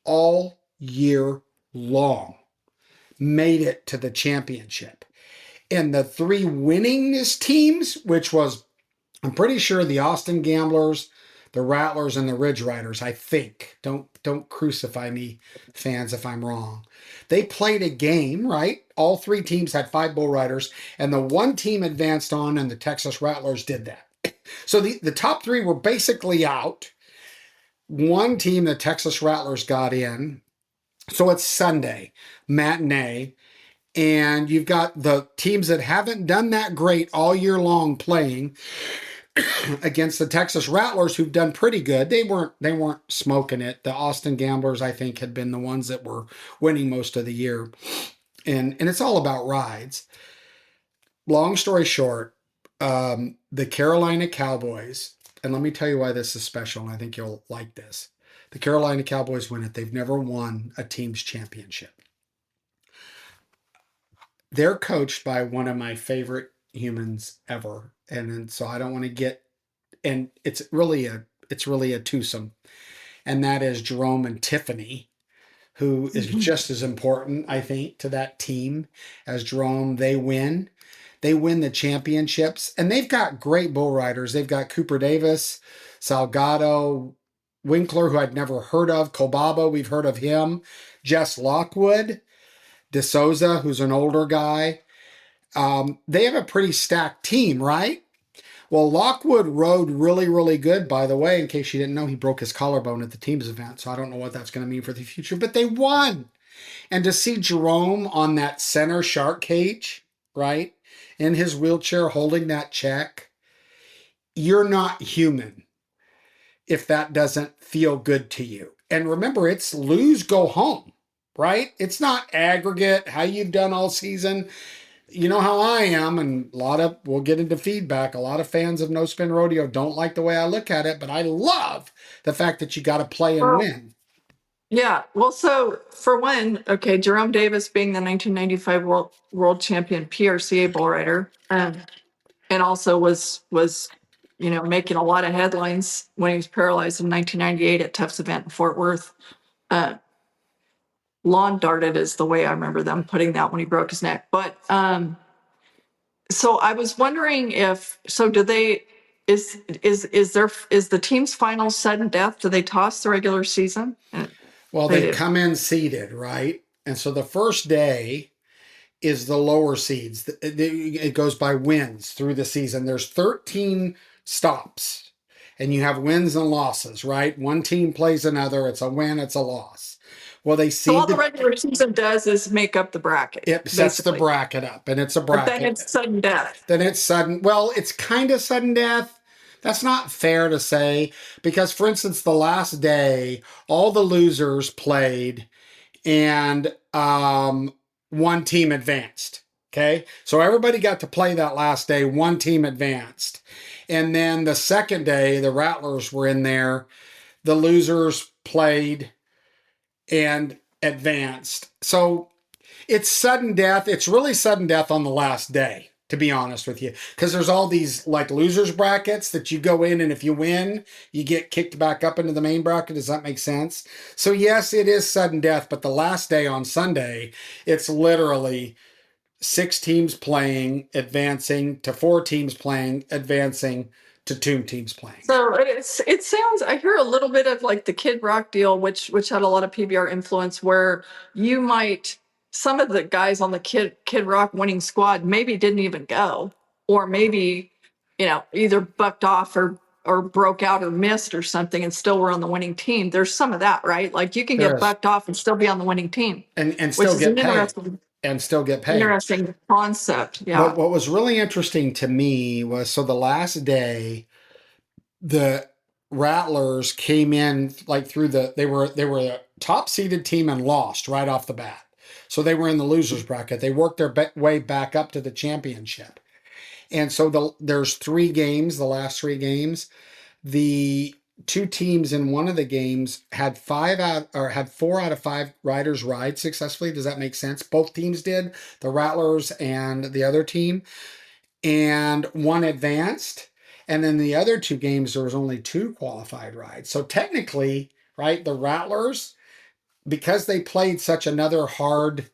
all year long made it to the championship. And the 3 winningest teams, which was, I'm pretty sure, the Austin Gamblers, the Rattlers, and the Ridge Riders, I think. Don't crucify me, fans, if I'm wrong. They played a game, right? All 3 teams had 5 bull riders, and the 1 team advanced on, and the Texas Rattlers did that. So the top 3 were basically out. 1 team, the Texas Rattlers, got in. So it's Sunday, matinee, and you've got the teams that haven't done that great all year long playing against the Texas Rattlers, who've done pretty good. They weren't smoking it. The Austin Gamblers, I think, had been the ones that were winning most of the year. And it's all about rides. Long story short, the Carolina Cowboys, and let me tell you why this is special, and I think you'll like this. The Carolina Cowboys win it. They've never won a team's championship. They're coached by one of my favorite humans ever. And so I don't want to get, and it's really a twosome. And that is Jerome and Tiffany, who is just as important, I think, to that team as Jerome. They win the championships, and they've got great bull riders. They've got Cooper Davis, Salgado, Winkler, who I'd never heard of, Kobaba, we've heard of him, Jess Lockwood, DeSouza, who's an older guy. They have a pretty stacked team, right? Well, Lockwood rode really, really good, by the way. In case you didn't know, he broke his collarbone at the team's event, so I don't know what that's going to mean for the future, but they won. And to see Jerome on that center shark cage, right, in his wheelchair holding that check, you're not human if that doesn't feel good to you. And remember, it's lose, go home, right? It's not aggregate, how you've done all season. You know how I am, and we'll get into feedback. A lot of fans of No Spin Rodeo don't like the way I look at it, but I love the fact that you got to play and win. Yeah. Well, so for one, okay, Jerome Davis being the 1995 world champion PRCA bull rider, and also was making a lot of headlines when he was paralyzed in 1998 at Tufts event in Fort Worth. Lawn darted is the way I remember them putting that when he broke his neck. But so I was wondering is the team's final sudden death? Do they toss the regular season? Well, they come in seeded, right? And so the first day is the lower seeds. It goes by wins through the season. There's 13 stops, and you have wins and losses, right? One team plays another. It's a win, it's a loss. Well, they see. So all the regular season does is make up the bracket. It sets the bracket up, and it's a bracket. But then it's sudden death. Then it's sudden. Well, it's kind of sudden death. That's not fair to say, because, for instance, the last day, all the losers played, and one team advanced. Okay, so everybody got to play that last day. One team advanced, and then the second day, the Rattlers were in there. The losers played and advanced. So it's sudden death. It's really sudden death on the last day, to be honest with you, because there's all these like losers brackets that you go in, and if you win, you get kicked back up into the main bracket. Does that make sense? So yes, it is sudden death, but the last day on Sunday, it's literally 6 teams playing, advancing to 4 teams playing, advancing to 2 teams playing. So it sounds, I hear a little bit of like the Kid Rock deal, which had a lot of PBR influence, where some of the guys on the Kid Rock winning squad maybe didn't even go, or maybe either bucked off or or broke out or missed or something and still were on the winning team. There's some of that, right? Like you can There get is. bucked off and still be on the winning team, And which still is an get paid. interesting concept. But Yeah. what was really interesting to me was, so the last day, the Rattlers came in like through they were a top seeded team and lost right off the bat. So they were in the losers bracket. They worked their way back up to the championship. And so there's 3 games, the last 3 games. The 2 teams in one of the games had 4 out of 5 riders ride successfully. Does that make sense? Both teams did, the Rattlers and the other team, and 1 advanced. And then the other 2 games, there was only 2 qualified rides. So technically, right, the Rattlers, because they played such another hard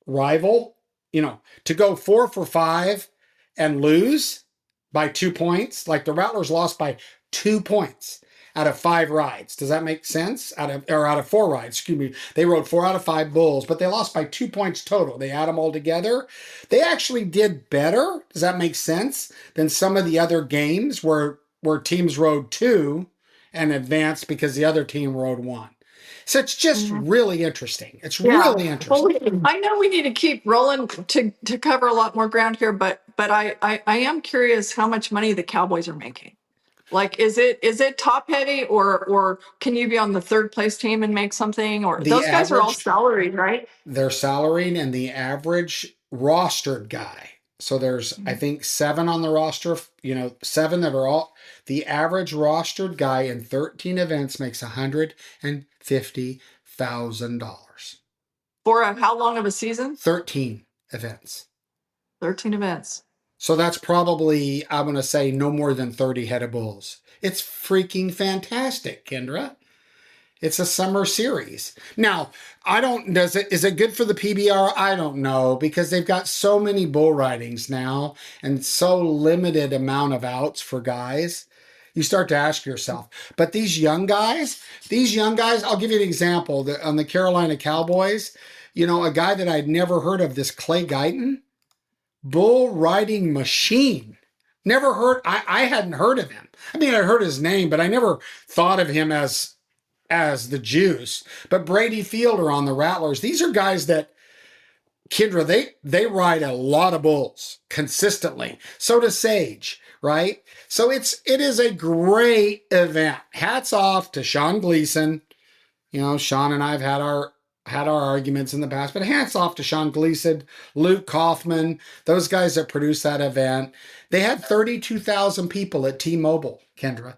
rival, to go 4 for 5 and lose by 2 points, like the Rattlers lost by 2 points out of 5 rides. Does that make sense? Out of 4 rides, excuse me. They rode 4 out of 5 bulls, but they lost by 2 points total. They add them all together. They actually did better. Does that make sense? Than some of the other games where teams rode 2 and advanced because the other team rode 1. So it's just really interesting. It's really interesting. Well, I know we need to keep rolling to cover a lot more ground here, but I am curious how much money the Cowboys are making. Like, is it top heavy, or can you be on the 3rd place team and make something? Or those guys are all salaried, right? They're salaried, and the average rostered guy. So there's, I think, 7 on the roster, 7 that are all, the average rostered guy in 13 events makes $150,000. For how long of a season? 13 events. 13 events. So that's probably, I'm going to say, no more than 30 head of bulls. It's freaking fantastic, Kendra. It's a summer series. Now, is it good for the PBR? I don't know, because they've got so many bull ridings now and so limited amount of outs for guys. You start to ask yourself, but these young guys, I'll give you an example. On the Carolina Cowboys, a guy that I'd never heard of, this Clay Guyton, bull riding machine. Never heard, I hadn't heard of him. I mean, I heard his name, but I never thought of him as the juice. But Brady Fielder on the Rattlers, these are guys that, Kendra, they ride a lot of bulls consistently. So does Sage, right? So it is a great event. Hats off to Sean Gleason. Sean and I have had our arguments in the past, but hats off to Sean Gleason, Luke Kaufman, those guys that produced that event. They had 32,000 people at T-Mobile, Kendra.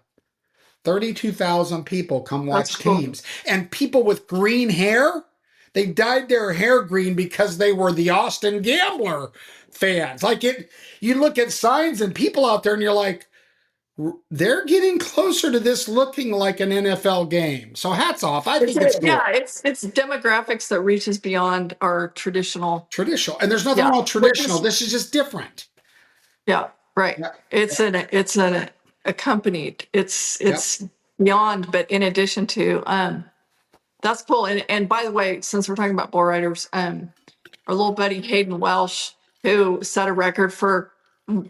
32,000 people come watch teams. And people with green hair, they dyed their hair green because they were the Austin Gambler fans. You look at signs and people out there and you're like, they're getting closer to this looking like an NFL game. So hats off. I think it's cool. Yeah, it's demographics that reaches beyond our traditional. And there's nothing wrong with traditional. This is just different. Yeah, right. Yeah. It's an accompanied. It's beyond, but in addition to, that's cool. And by the way, since we're talking about bull riders, our little buddy Hayden Welsh, who set a record for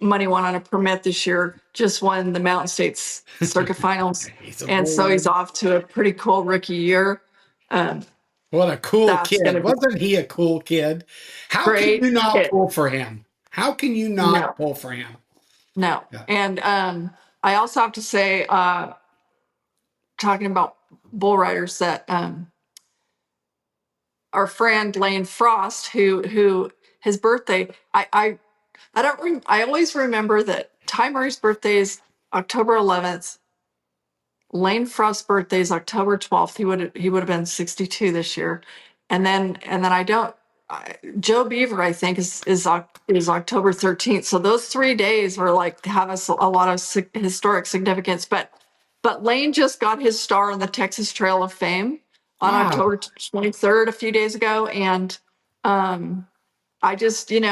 money won on a permit this year, just won the Mountain States Circuit Finals. And so he's off to a pretty cool rookie year. What a cool kid. Wasn't he a cool kid? How can you not pull for him? How can you not pull for him? No. Yeah. And I also have to say, talking about bull riders, that our friend Lane Frost, who his birthday, I always remember that Ty Murray's birthday is October 11th. Lane Frost's birthday is October 12th. He would have been 62 this year. And then Joe Beaver, I think, is October 13th. So those 3 days were have a lot of historic significance. But Lane just got his star on the Texas Trail of Fame on October 23rd, a few days ago. And I just, it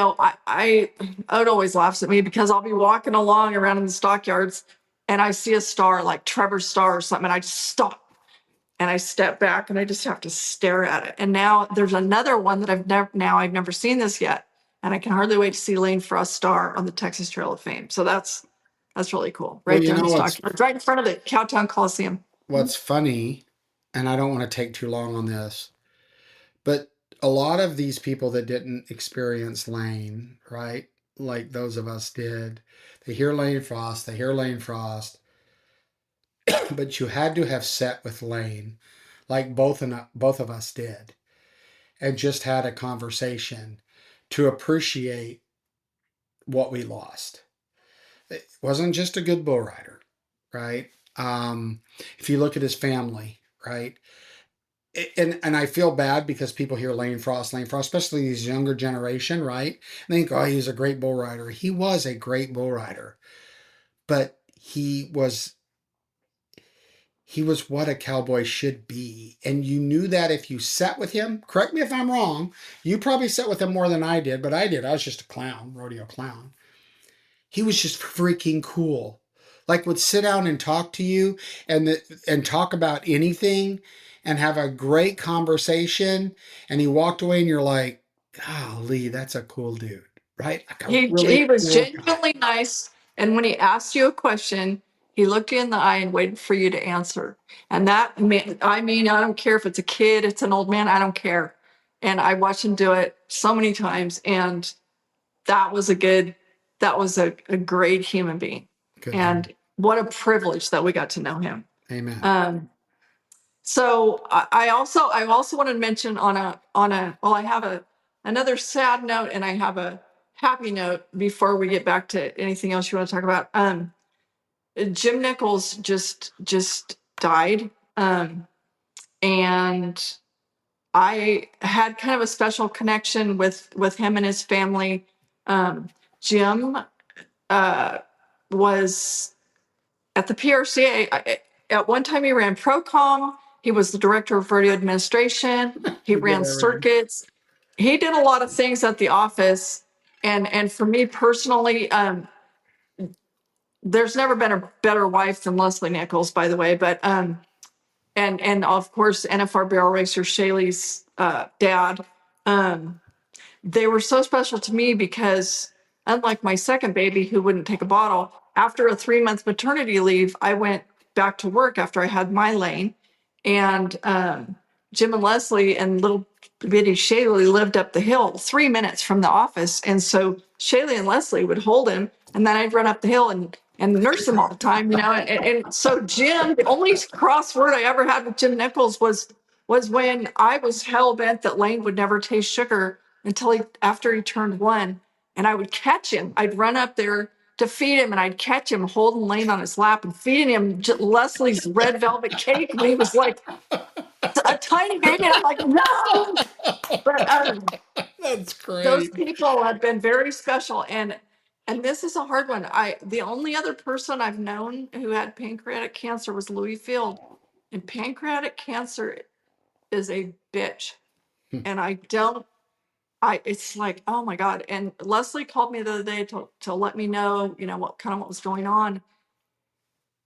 always laughs at me because I'll be walking along around in the stockyards and I see a star like Trevor's star or something, and I just stop and I step back and I just have to stare at it. And now there's another one that I've never seen this yet, and I can hardly wait to see Lane Frost's star on the Texas Trail of Fame. So that's That's really cool. Well, Right you there in know the stockyard, right in front of the Cowtown Coliseum. what's funny, and I don't want to take too long on this, but a lot of these people that didn't experience Lane, right? Like those of us did, they hear Lane Frost, but you had to have sat with Lane, like both of us did, and just had a conversation to appreciate what we lost. It wasn't just a good bull rider, right? If you look at his family, right? And I feel bad because people hear Lane Frost, especially this younger generation, right? And they think, oh, he's a great bull rider. He was a great bull rider, but he was what a cowboy should be. And you knew that if you sat with him. Correct me if I'm wrong. You probably sat with him more than I did, but I did. I was just a clown, rodeo clown. He was just freaking cool. Like would sit down and talk to you and talk about anything and have a great conversation. And he walked away and you're like, golly, that's a cool dude, right? Like a really He was cool guy. genuinely nice, and when he asked you a question, he looked you in the eye and waited for you to answer. And I mean, I don't care if it's a kid, it's an old man, I don't care. And I watched him do it so many times, and that was a great human being. Good And dude. what a privilege that we got to know him. Amen. So I also want to mention I have another sad note and I have a happy note before we get back to anything else you want to talk about. Jim Nichols just died, and I had kind of a special connection with him and his family. Jim was at the PRCA. At one time, he ran Procom. He was the director of rodeo administration. He He did ran everything. circuits. He did a lot of things at the office. And for me personally, there's never been a better wife than Leslie Nichols, by the way. But and of course, NFR barrel racer Shaylee's dad. They were so special to me because, unlike my second baby who wouldn't take a bottle, after a 3-month maternity leave, I went back to work after I had my Lane. And Jim and Leslie and little bitty Shaylee lived up the hill 3 minutes from the office. And so Shaylee and Leslie would hold him, and then I'd run up the hill and nurse him all the time, you know. And so Jim, the only crossword I ever had with Jim Nichols was when I was hell bent that Lane would never taste sugar until after he turned 1, and I would catch him. I'd run up there to feed him, and I'd catch him holding Lane on his lap and feeding him Leslie's red velvet cake when he was like a tiny baby. And I'm like, no. But That's those great. people have been very special, and this is a hard one. The only other person I've known who had pancreatic cancer was Louis Field, and pancreatic cancer is a bitch, and it's like, oh my God. And Leslie called me the other day to let me know, what was going on.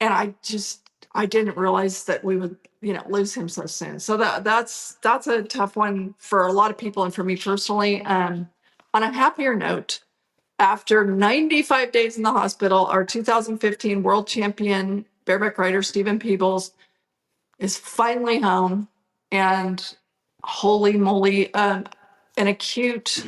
And I didn't realize that we would, lose him so soon. So that's a tough one for a lot of people and for me personally. On a happier note, after 95 days in the hospital, our 2015 world champion bareback rider Steven Peebles is finally home, and holy moly, an acute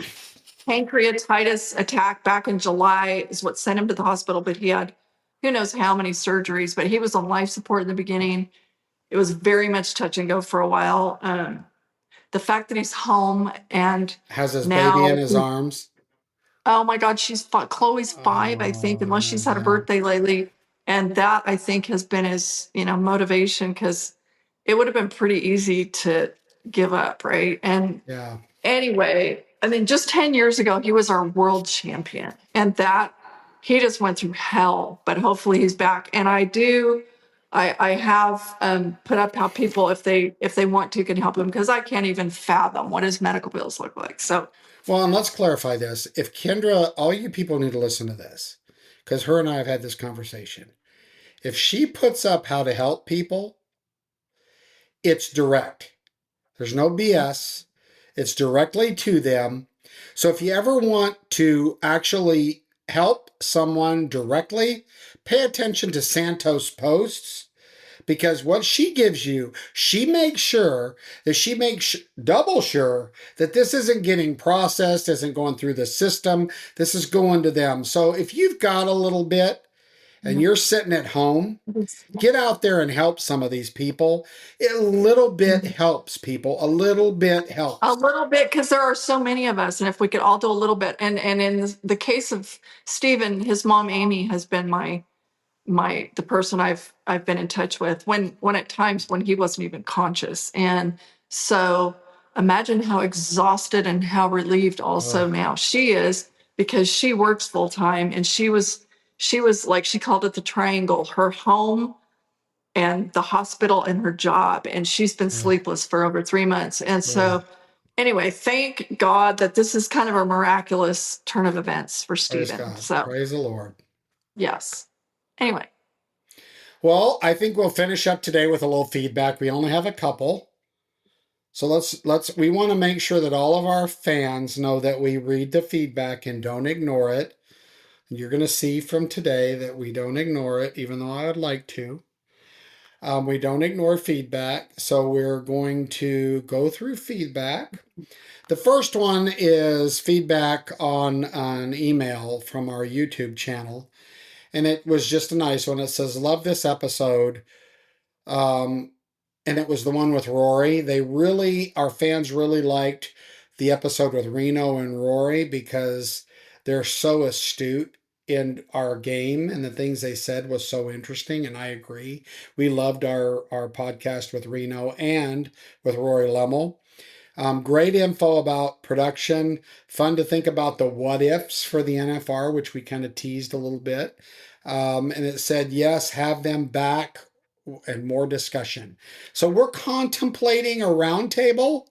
pancreatitis attack back in July is what sent him to the hospital, but he had who knows how many surgeries, but he was on life support in the beginning. It was very much touch and go for a while. The fact that he's home and Has his baby in now, his arms. oh my God, Chloe's 5, I think, unless she's had a Yeah. birthday lately. And that, I think, has been his, motivation, because it would have been pretty easy to give up, right? And Yeah. anyway, I mean, just 10 years ago, he was our world champion, and that he just went through hell, but hopefully he's back. And I have put up how people, if they want to, can help him, because I can't even fathom what his medical bills look like. So, Well, and let's clarify this. If Kendra, all you people need to listen to this, because her and I have had this conversation. If she puts up how to help people, it's direct. There's no BS. It's directly to them. So if you ever want to actually help someone directly, pay attention to Santos' posts, because what she gives you, she makes sure that she makes double sure that this isn't getting processed, isn't going through the system. This is going to them. So if you've got a little bit and you're sitting at home, get out there and help some of these people. A little bit helps, people. A little bit helps. A little bit, because there are so many of us, and if we could all do a little bit. And in the case of Steven, his mom Amy has been the person I've been in touch with when at times when he wasn't even conscious. And so imagine how exhausted and how relieved also now she is, because she works full time, and she was like, she called it the triangle: her home and the hospital and her job. And she's been sleepless for over 3 months. And so anyway, thank God that this is kind of a miraculous turn of events for Steven. So praise the Lord. Yes. Anyway. Well, I think we'll finish up today with a little feedback. We only have a couple. So we want to make sure that all of our fans know that we read the feedback and don't ignore it. You're going to see from today that we don't ignore it, even though I would like to. We don't ignore feedback, so we're going to go through feedback. The first one is feedback on an email from our YouTube channel, and it was just a nice one. It says, "Love this episode," and it was the one with Rory. Our fans really liked the episode with Reno and Rory because they're so astute in our game, and the things they said was so interesting, and I agree. We loved our podcast with Reno and with Rory Lemmel. Great info about production. Fun to think about the what ifs for the NFR, which we kind of teased a little bit. And it said, yes, have them back and more discussion. So we're contemplating a roundtable,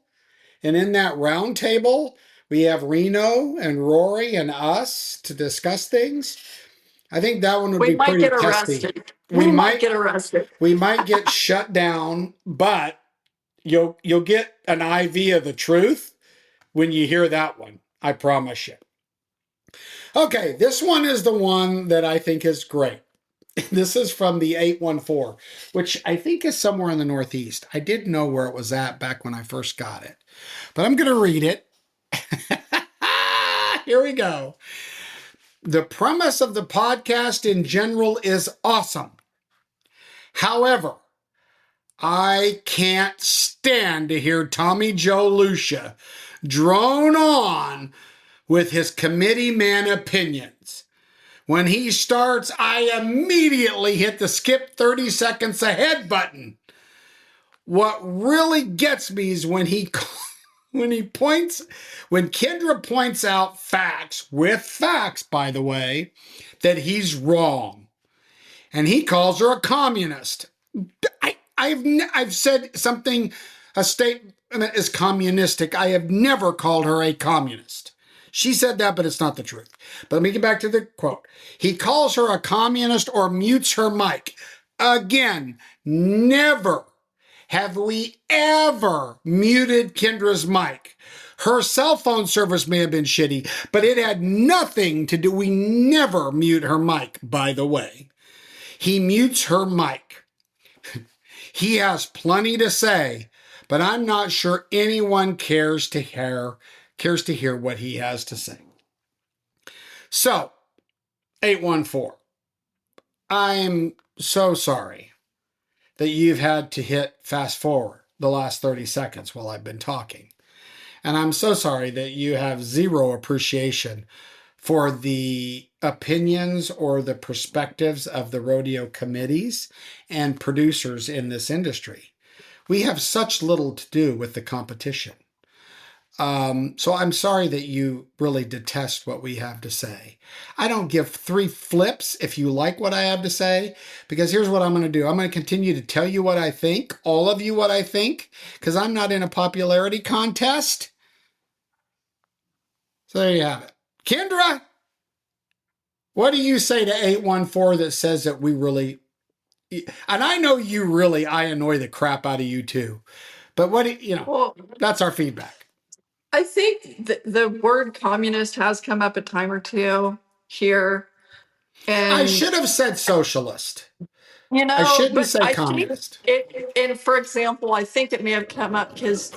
and in that roundtable, we have Reno and Rory and us to discuss things. I think that one would be pretty testy. We might get arrested. We might get shut down, but you'll get an IV of the truth when you hear that one. I promise you. Okay, this one is the one that I think is great. This is from the 814, which I think is somewhere in the Northeast. I didn't know where it was at back when I first got it, but I'm going to read it. Here we go. The premise of the podcast in general is awesome. However, I can't stand to hear Tommy Joe Lucia drone on with his committee man opinions. When he starts, I immediately hit the skip 30 seconds ahead button. What really gets me is when Kendra points out facts, with facts, by the way, that he's wrong. And he calls her a communist. I've said something, a statement is communistic. I have never called her a communist. She said that, but it's not the truth. But let me get back to the quote. He calls her a communist or mutes her mic. Again, never have we ever muted Kendra's mic. Her cell phone service may have been shitty, but it had nothing to do. We never mute her mic, by the way. He mutes her mic. He has plenty to say, but I'm not sure anyone cares to hear what he has to say. So, 814, I'm so sorry that you've had to hit fast forward the last 30 seconds while I've been talking. And I'm so sorry that you have zero appreciation for the opinions or the perspectives of the rodeo committees and producers in this industry. We have such little to do with the competition. So I'm sorry that you really detest what we have to say. I don't give three flips if you like what I have to say, because here's what I'm going to do. I'm going to continue to tell you what I think, all of you what I think, because I'm not in a popularity contest. So there you have it. Kendra, what do you say to 814 that says that we really, and I know you really, I annoy the crap out of you too, but well, that's our feedback. I think the word communist has come up a time or two. here. I And, should have said socialist. you I know, shouldn't but say I think communist. and for example, I think it may have come up because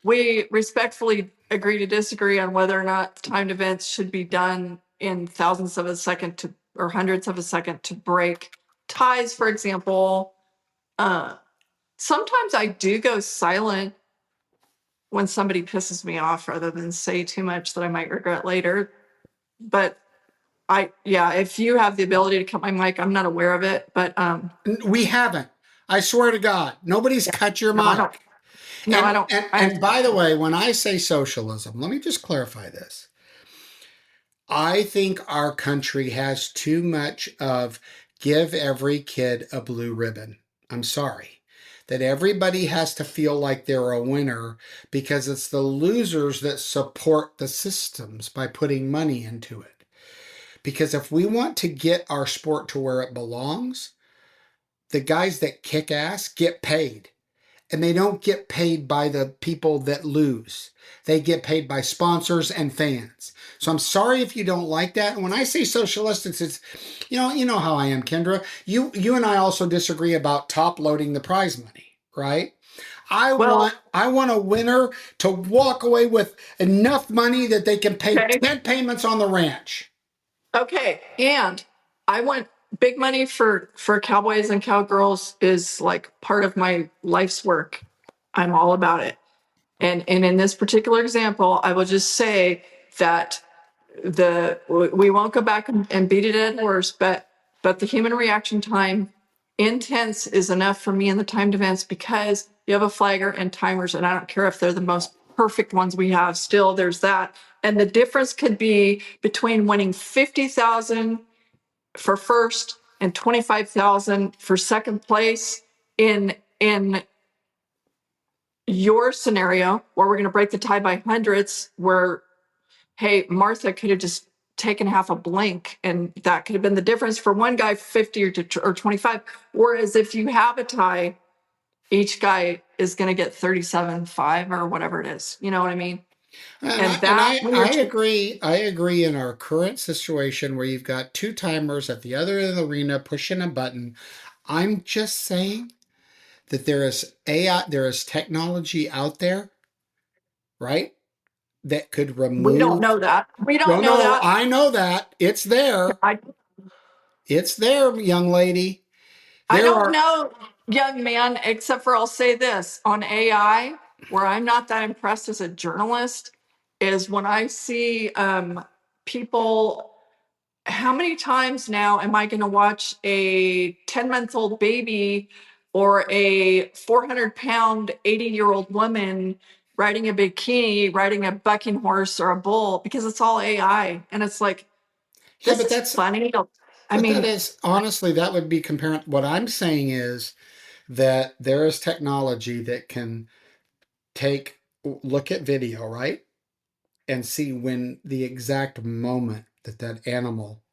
we respectfully agree to disagree on whether or not timed events should be done in thousandths of a second to or hundredths of a second to break ties, for example. Sometimes I do go silent when somebody pisses me off rather than say too much that I might regret later. But yeah, if you have the ability to cut my mic, I'm not aware of it, but We haven't. I swear to God, nobody's cut your no, I don't. mic. No, I don't. And by the way, when I say socialism, let me just clarify this. I think our country has too much of give every kid a blue ribbon. I'm sorry. That everybody has to feel like they're a winner because it's the losers that support the systems by putting money into it. Because if we want to get our sport to where it belongs, the guys that kick ass get paid. And they don't get paid by the people that lose. They get paid by sponsors and fans. So I'm sorry if you don't like that. And when I say socialist, it's you know how I am, Kendra. You and I also disagree about top loading the prize money, right? I Well, want a winner to walk away with enough money that they can pay okay. 10 payments on the ranch. Okay, and I want big money for cowboys and cowgirls is like part of my life's work. I'm all about it. And in this particular example, I will just say that we won't go back and beat it at horse, but the human reaction time intense is enough for me in the timed events because you have a flagger and timers, and I don't care if they're the most perfect ones we have. Still, there's that, and the difference could be between winning 50,000 for first and 25,000 for second place in your scenario where we're going to break the tie by hundreds where hey, Martha could have just taken half a blink and that could have been the difference for one guy 50 or 25. Whereas if you have a tie, each guy is going to get 37.5 or whatever it is. You know what I mean? And that when I you're agree. I agree in our current situation where you've got two timers at the other end of the arena pushing a button. I'm just saying that there is AI, there is technology out there, right? That could we don't remove. know that. We No, don't know no, that. I know that. It's there. I It's there, young lady. I There don't are. know, young man, except for I'll say this on AI, where I'm not that impressed as a journalist, is when I see people. How many times now am I going to watch a 10-month-old baby or a 400-pound 80-year-old woman riding a bikini, riding a bucking horse or a bull? Because it's all AI. And it's like, Yeah, this is funny. I but that mean, is, honestly, that would be comparing. What I'm saying is that there is technology that can look at video, right? And see when the exact moment that that animal,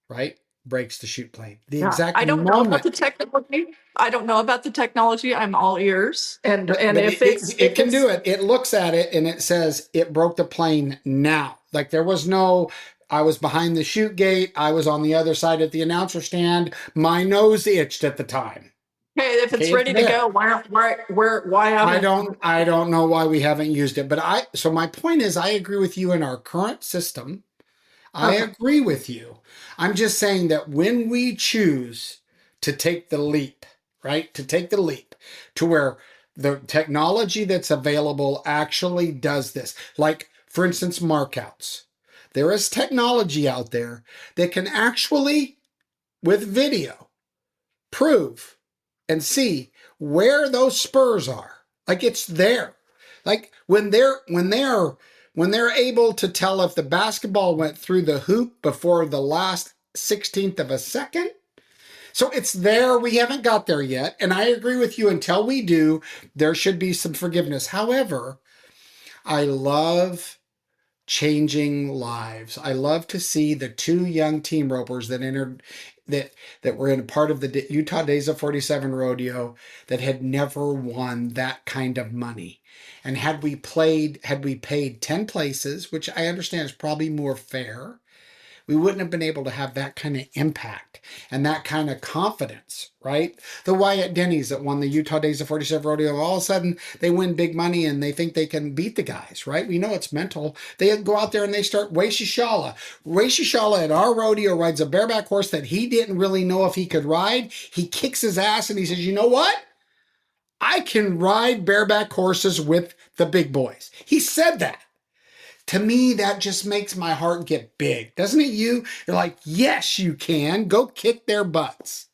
right, breaks the chute plane. The yeah, exact I don't know about the moment. technology. I don't know about the technology. I'm all ears. And But if it's it can do it. It looks at it and it says it broke the plane now. Like there was no, I was behind the chute gate. I was on the other side at the announcer stand. My nose itched at the time. okay, if it's Okay, it's ready to there. go, why haven't I don't know why we haven't used it. But so my point is I agree with you in our current system. I okay. agree with you. I'm just saying that when we choose to take the leap, right? To take the leap to where the technology that's available actually does this. Like, for instance, markouts. There is technology out there that can actually, with video, prove and see where those spurs are. Like it's there. Like when they're able to tell if the basketball went through the hoop before the last 16th of a second. So it's there. We haven't got there yet. And I agree with you. Until we do, there should be some forgiveness. However, I love changing lives. I love to see the two young team ropers that entered that were in a part of the Utah Days of 47 rodeo that had never won that kind of money. And had we paid 10 places, which I understand is probably more fair, we wouldn't have been able to have that kind of impact and that kind of confidence, right? The Wyatt Denny's that won the Utah Days of 47 Rodeo, all of a sudden they win big money and they think they can beat the guys, right? We know it's mental. They go out there and they start Wayshishala. Wayshishala at our rodeo rides a bareback horse that he didn't really know if he could ride. He kicks his ass and he says, you know what? I can ride bareback horses with the big boys. He said that. To me, that just makes my heart get big. Doesn't it you? You're like, yes, you can. Go kick their butts.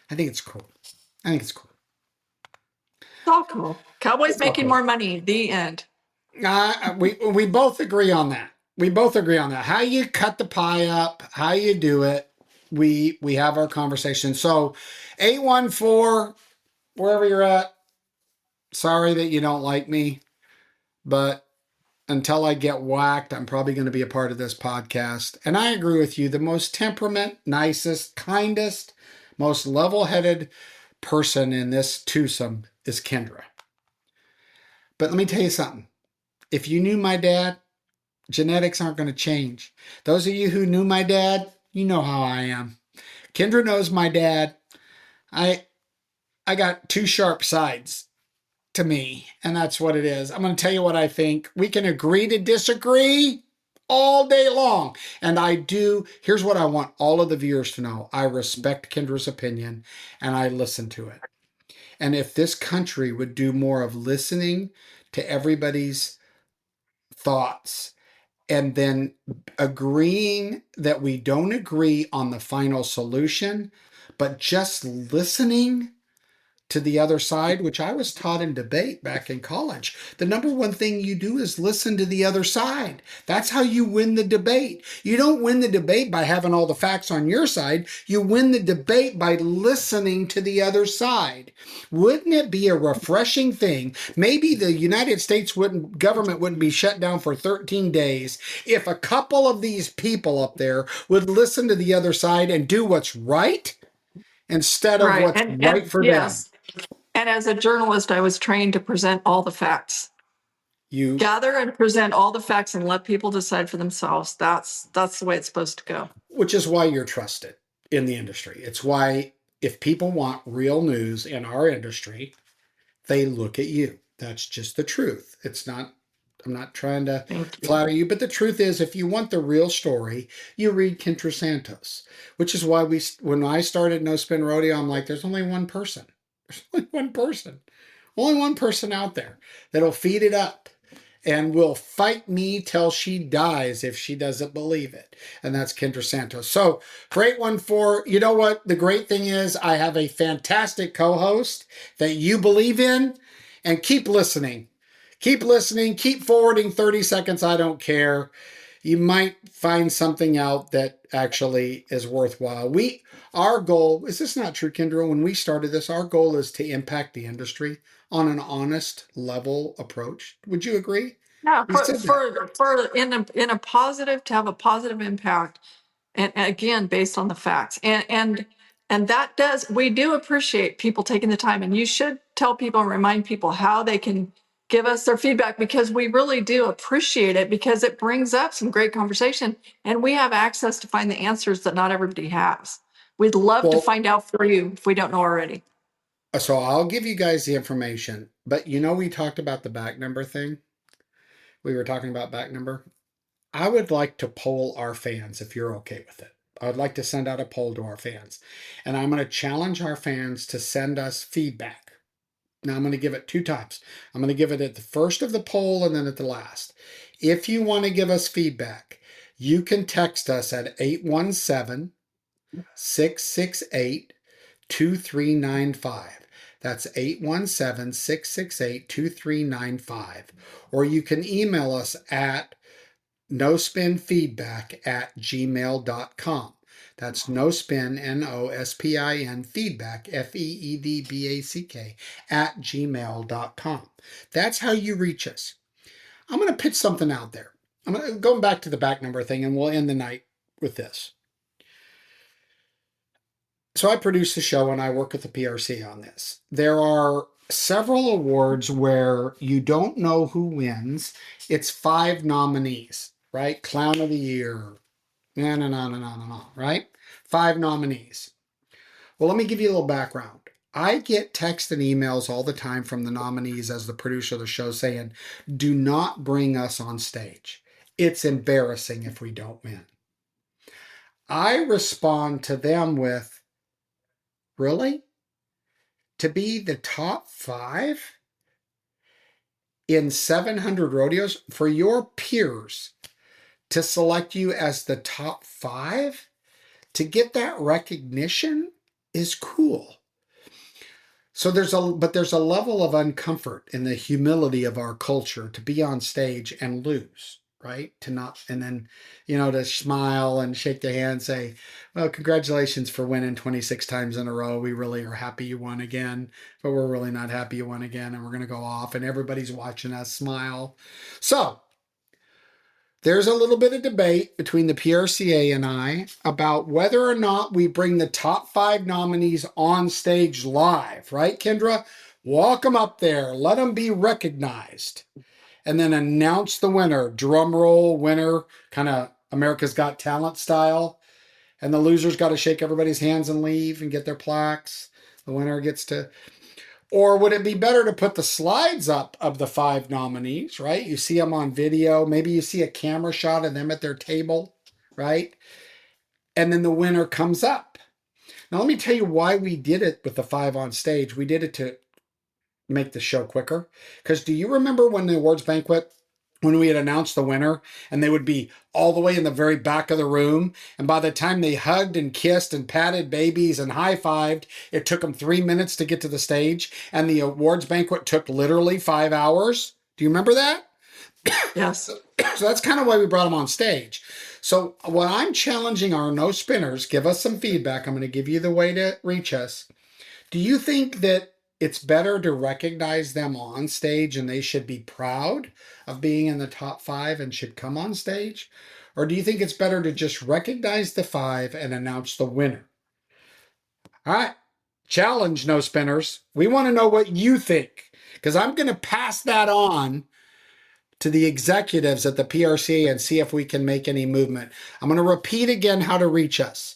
I think it's cool. I think it's cool. It's all cool. Cowboys making more money. The end. We both agree on that. We both agree on that. How you cut the pie up, how you do it, we have our conversation. So 814, wherever you're at, sorry that you don't like me, but until I get whacked, I'm probably going to be a part of this podcast. And I agree with you. The most temperament, nicest, kindest, most level-headed person in this twosome is Kendra. But let me tell you something. If you knew my dad, genetics aren't going to change. Those of you who knew my dad, you know how I am. Kendra knows my dad. I got two sharp sides to me, and that's what it is. I'm going to tell you what I think. We can agree to disagree all day long. And I do. Here's what I want all of the viewers to know. I respect Kendra's opinion, and I listen to it. And if this country would do more of listening to everybody's thoughts and then agreeing that we don't agree on the final solution, but just listening to the other side, which I was taught in debate back in college. The number one thing you do is listen to the other side. That's how you win the debate. You don't win the debate by having all the facts on your side. You win the debate by listening to the other side. Wouldn't it be a refreshing thing? Maybe the United States government wouldn't be shut down for 13 days if a couple of these people up there would listen to the other side and do what's right instead of what's right for them. And as a journalist, I was trained to present all the facts. You gather and present all the facts and let people decide for themselves. That's the way it's supposed to go. Which is why you're trusted in the industry. It's why if people want real news in our industry, they look at you. That's just the truth. I'm not trying to flatter you, but the truth is, if you want the real story, you read Kendra Santos, which is why when I started No Spin Rodeo, I'm like, there's only one person. There's only one person out there that'll feed it up and will fight me till she dies if she doesn't believe it. And that's Kendra Santos. So for 814, you know what? The great thing is I have a fantastic co-host that you believe in, and keep listening. Keep listening. Keep forwarding 30 seconds. I don't care. You might find something out that actually is worthwhile. Our goal, is this not true, Kendra? When we started this, our goal is to impact the industry on an honest level approach. Would you agree? Yeah, in a positive, to have a positive impact, and again based on the facts, and that we do appreciate people taking the time, and you should tell people and remind people how they can give us their feedback, because we really do appreciate it, because it brings up some great conversation, and we have access to find the answers that not everybody has. We'd love to find out for you if we don't know already. So I'll give you guys the information, but we talked about the back number thing. We were talking about back number. I would like to poll our fans if you're okay with it. I would like to send out a poll to our fans, and I'm going to challenge our fans to send us feedback. Now I'm going to give it 2 times. I'm going to give it at the first of the poll and then at the last. If you want to give us feedback, you can text us at 817-668-2395. That's 817-668-2395. Or you can email us at nospinfeedback@gmail.com. That's nospin, NOSPIN, feedback, FEEDBACK, @gmail.com. That's how you reach us. I'm going to pitch something out there. I'm going back to the back number thing, and we'll end the night with this. So I produce the show, and I work with the PRC on this. There are several awards where you don't know who wins. It's 5 nominees, right? Clown of the Year, No, right? 5 nominees. Well, let me give you a little background. I get texts and emails all the time from the nominees as the producer of the show saying, do not bring us on stage. It's embarrassing if we don't win. I respond to them with, really? To be the top 5 in 700 rodeos for your peers to select you as the top 5 to get that recognition is cool. So there's a level of uncomfort in the humility of our culture to be on stage and lose, right? To not, and then, to smile and shake the hand, say, well, congratulations for winning 26 times in a row. We really are happy you won again, but we're really not happy you won again. And we're going to go off and everybody's watching us smile. So there's a little bit of debate between the PRCA and I about whether or not we bring the top 5 nominees on stage live, right, Kendra? Walk them up there, let them be recognized, and then announce the winner. Drum roll, winner, kind of America's Got Talent style. And the losers got to shake everybody's hands and leave and get their plaques. The winner gets to... Or would it be better to put the slides up of the 5 nominees, right? You see them on video. Maybe you see a camera shot of them at their table, right? And then the winner comes up. Now, let me tell you why we did it with the 5 on stage. We did it to make the show quicker. Because do you remember when the awards banquet, when we had announced the winner, and they would be all the way in the very back of the room, and by the time they hugged and kissed and patted babies and high-fived, it took them 3 minutes to get to the stage, and the awards banquet took literally 5 hours? Do you remember that? Yes. So that's kind of why we brought them on stage. So what I'm challenging our no spinners, give us some feedback. I'm going to give you the way to reach us. Do you think that it's better to recognize them on stage and they should be proud of being in the top 5 and should come on stage? Or do you think it's better to just recognize the 5 and announce the winner? All right. Challenge, no spinners. We want to know what you think, because I'm going to pass that on to the executives at the PRCA and see if we can make any movement. I'm going to repeat again how to reach us.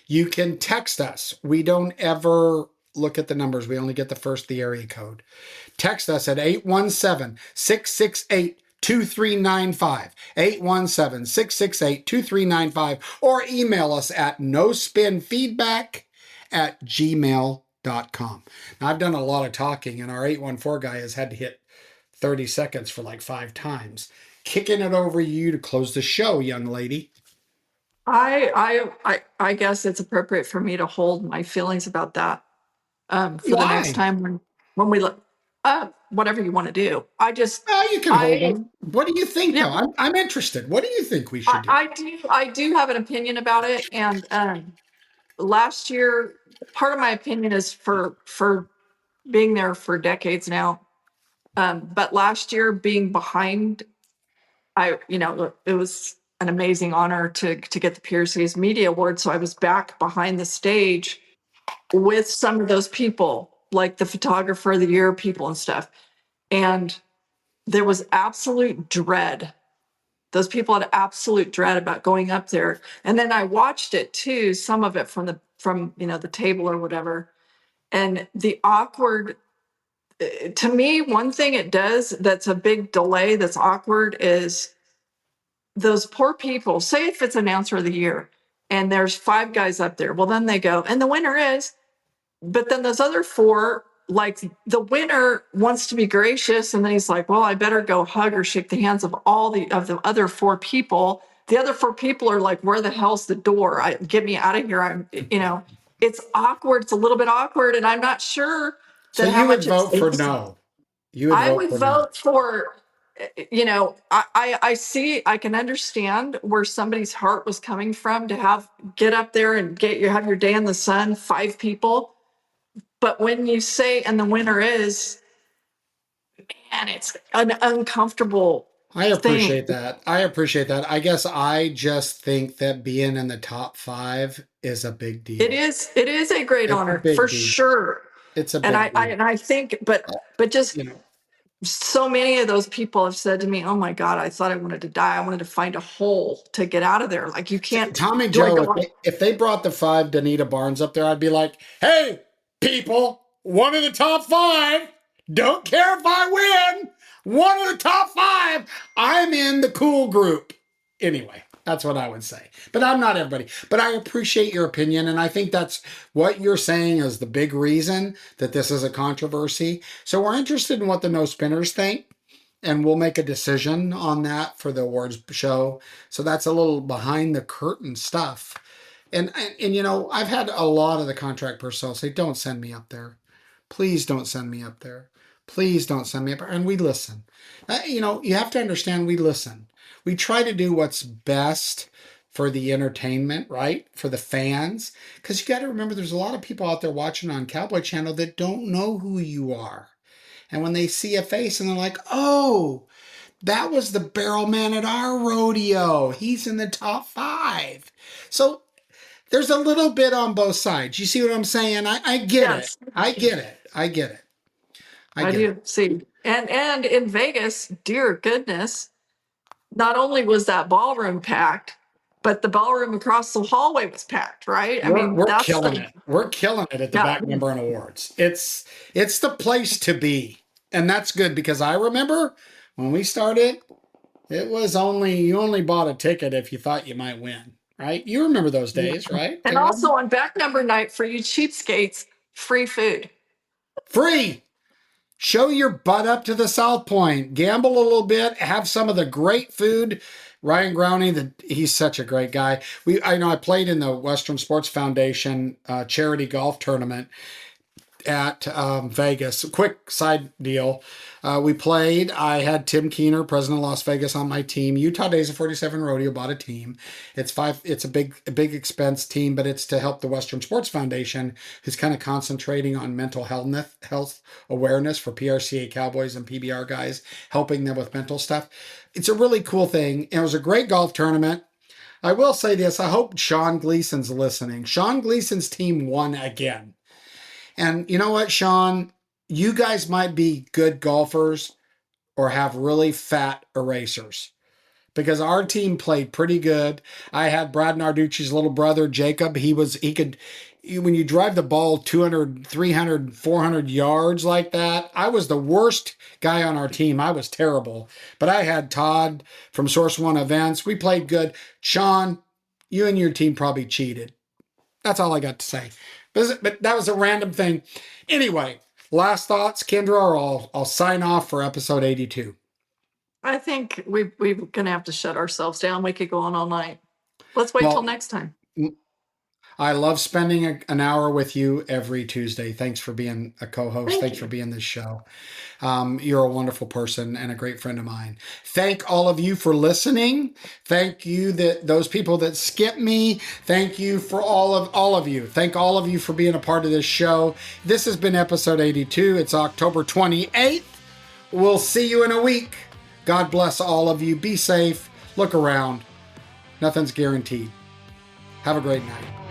You can text us. We don't ever look at the numbers. We only get the area code. Text us at 817-668-2395, 817-668-2395, or email us at nospinfeedback@gmail.com. Now, I've done a lot of talking, and our 814 guy has had to hit 30 seconds for like 5 times. Kicking it over you to close the show, young lady. I guess it's appropriate for me to hold my feelings about that for the next time when we look. Whatever you want to do. You can hold them. What do you think, though? I'm interested. What do you think we should do? I do have an opinion about it. And last year, part of my opinion is for being there for decades now. But last year being behind, it was an amazing honor to get the PRC's Media Award. So I was back behind the stage with some of those people, like the Photographer of the Year people and stuff. And there was absolute dread. Those people had absolute dread about going up there. And then I watched it too, some of it from the table or whatever. And the awkward, to me, one thing it does that's a big delay that's awkward is those poor people, say if it's Announcer of the Year and there's 5 guys up there, well, then they go, and the winner is, but then those other 4, like the winner wants to be gracious, and then he's like, well, I better go hug or shake the hands of all the other 4 people. The other 4 people are like, where the hell's the door? Get me out of here. It's awkward. It's a little bit awkward, and I'm not sure that so you would vote for no. I would vote for, I can understand where somebody's heart was coming from to get up there and have your day in the sun, 5 people. But when you say, and the winner is, man, it's an uncomfortable I appreciate that. I guess I just think that being in the top 5 is a big deal. It is a great honor for sure. It's a big deal. And I think, but just so many of those people have said to me, "Oh my God, I thought I wanted to die. I wanted to find a hole to get out of there. Like you can't Tommy do like Joe, a if they brought the 5 Danita Barnes up there, I'd be like, hey, people, one of the top 5. Don't care if I win. One of the top 5. I'm in the cool group. Anyway, that's what I would say. But I'm not everybody. But I appreciate your opinion. And I think that's what you're saying is the big reason that this is a controversy. So we're interested in what the No Spinners think. And we'll make a decision on that for the awards show. So that's a little behind the curtain stuff. And you know, I've had a lot of the contract personnel say, don't send me up there. Please don't send me up there. Please don't send me up there. And we listen. You know, you have to understand we listen. We try to do what's best for the entertainment, right? For the fans. Because you got to remember there's a lot of people out there watching on Cowboy Channel that don't know who you are. And when they see a face and they're like, oh, that was the barrel man at our rodeo. He's in the top 5. So there's a little bit on both sides. You see what I'm saying? I get it. yes. I get it. I get it. I I get do it. see. And in Vegas, dear goodness, not only was that ballroom packed, but the ballroom across the hallway was packed, right? I mean, We're that's killing the it. We're killing it at the yeah. Back Number and Awards. It's the place to be. And that's good because I remember when we started, it was you only bought a ticket if you thought you might win, right? You remember those days, right, And Todd? also on back number night for you cheapskates, free food. Free. Show your butt up to the South Point. Gamble a little bit. Have some of the great food. Ryan Growney, he's such a great guy. I played in the Western Sports Foundation charity golf tournament at Vegas. Quick side deal. We played. I had Tim Keener, president of Las Vegas, on my team. Utah Days of 47 Rodeo bought a team. It's a big expense team, but it's to help the Western Sports Foundation, who's kind of concentrating on mental health awareness for PRCA cowboys and PBR guys, helping them with mental stuff. It's a really cool thing. It was a great golf tournament. I will say this. I hope Sean Gleason's listening. Sean Gleason's team won again. And you know what, Sean? You guys might be good golfers or have really fat erasers because our team played pretty good. I had Brad Narducci's little brother, Jacob. When you drive the ball 200, 300, 400 yards like that, I was the worst guy on our team. I was terrible. But I had Todd from Source One Events. We played good. Sean, you and your team probably cheated. That's all I got to say. But that was a random thing. Anyway, last thoughts, Kendra, or I'll sign off for episode 82. I think we're going to have to shut ourselves down. We could go on all night. Let's wait till next time. I love spending an hour with you every Tuesday. Thanks for being a co-host. Thanks for being this show. You're a wonderful person and a great friend of mine. Thank all of you for listening. Thank you those people that skip me. Thank you for all of you. Thank all of you for being a part of this show. This has been episode 82. It's October 28th. We'll see you in a week. God bless all of you. Be safe. Look around. Nothing's guaranteed. Have a great night.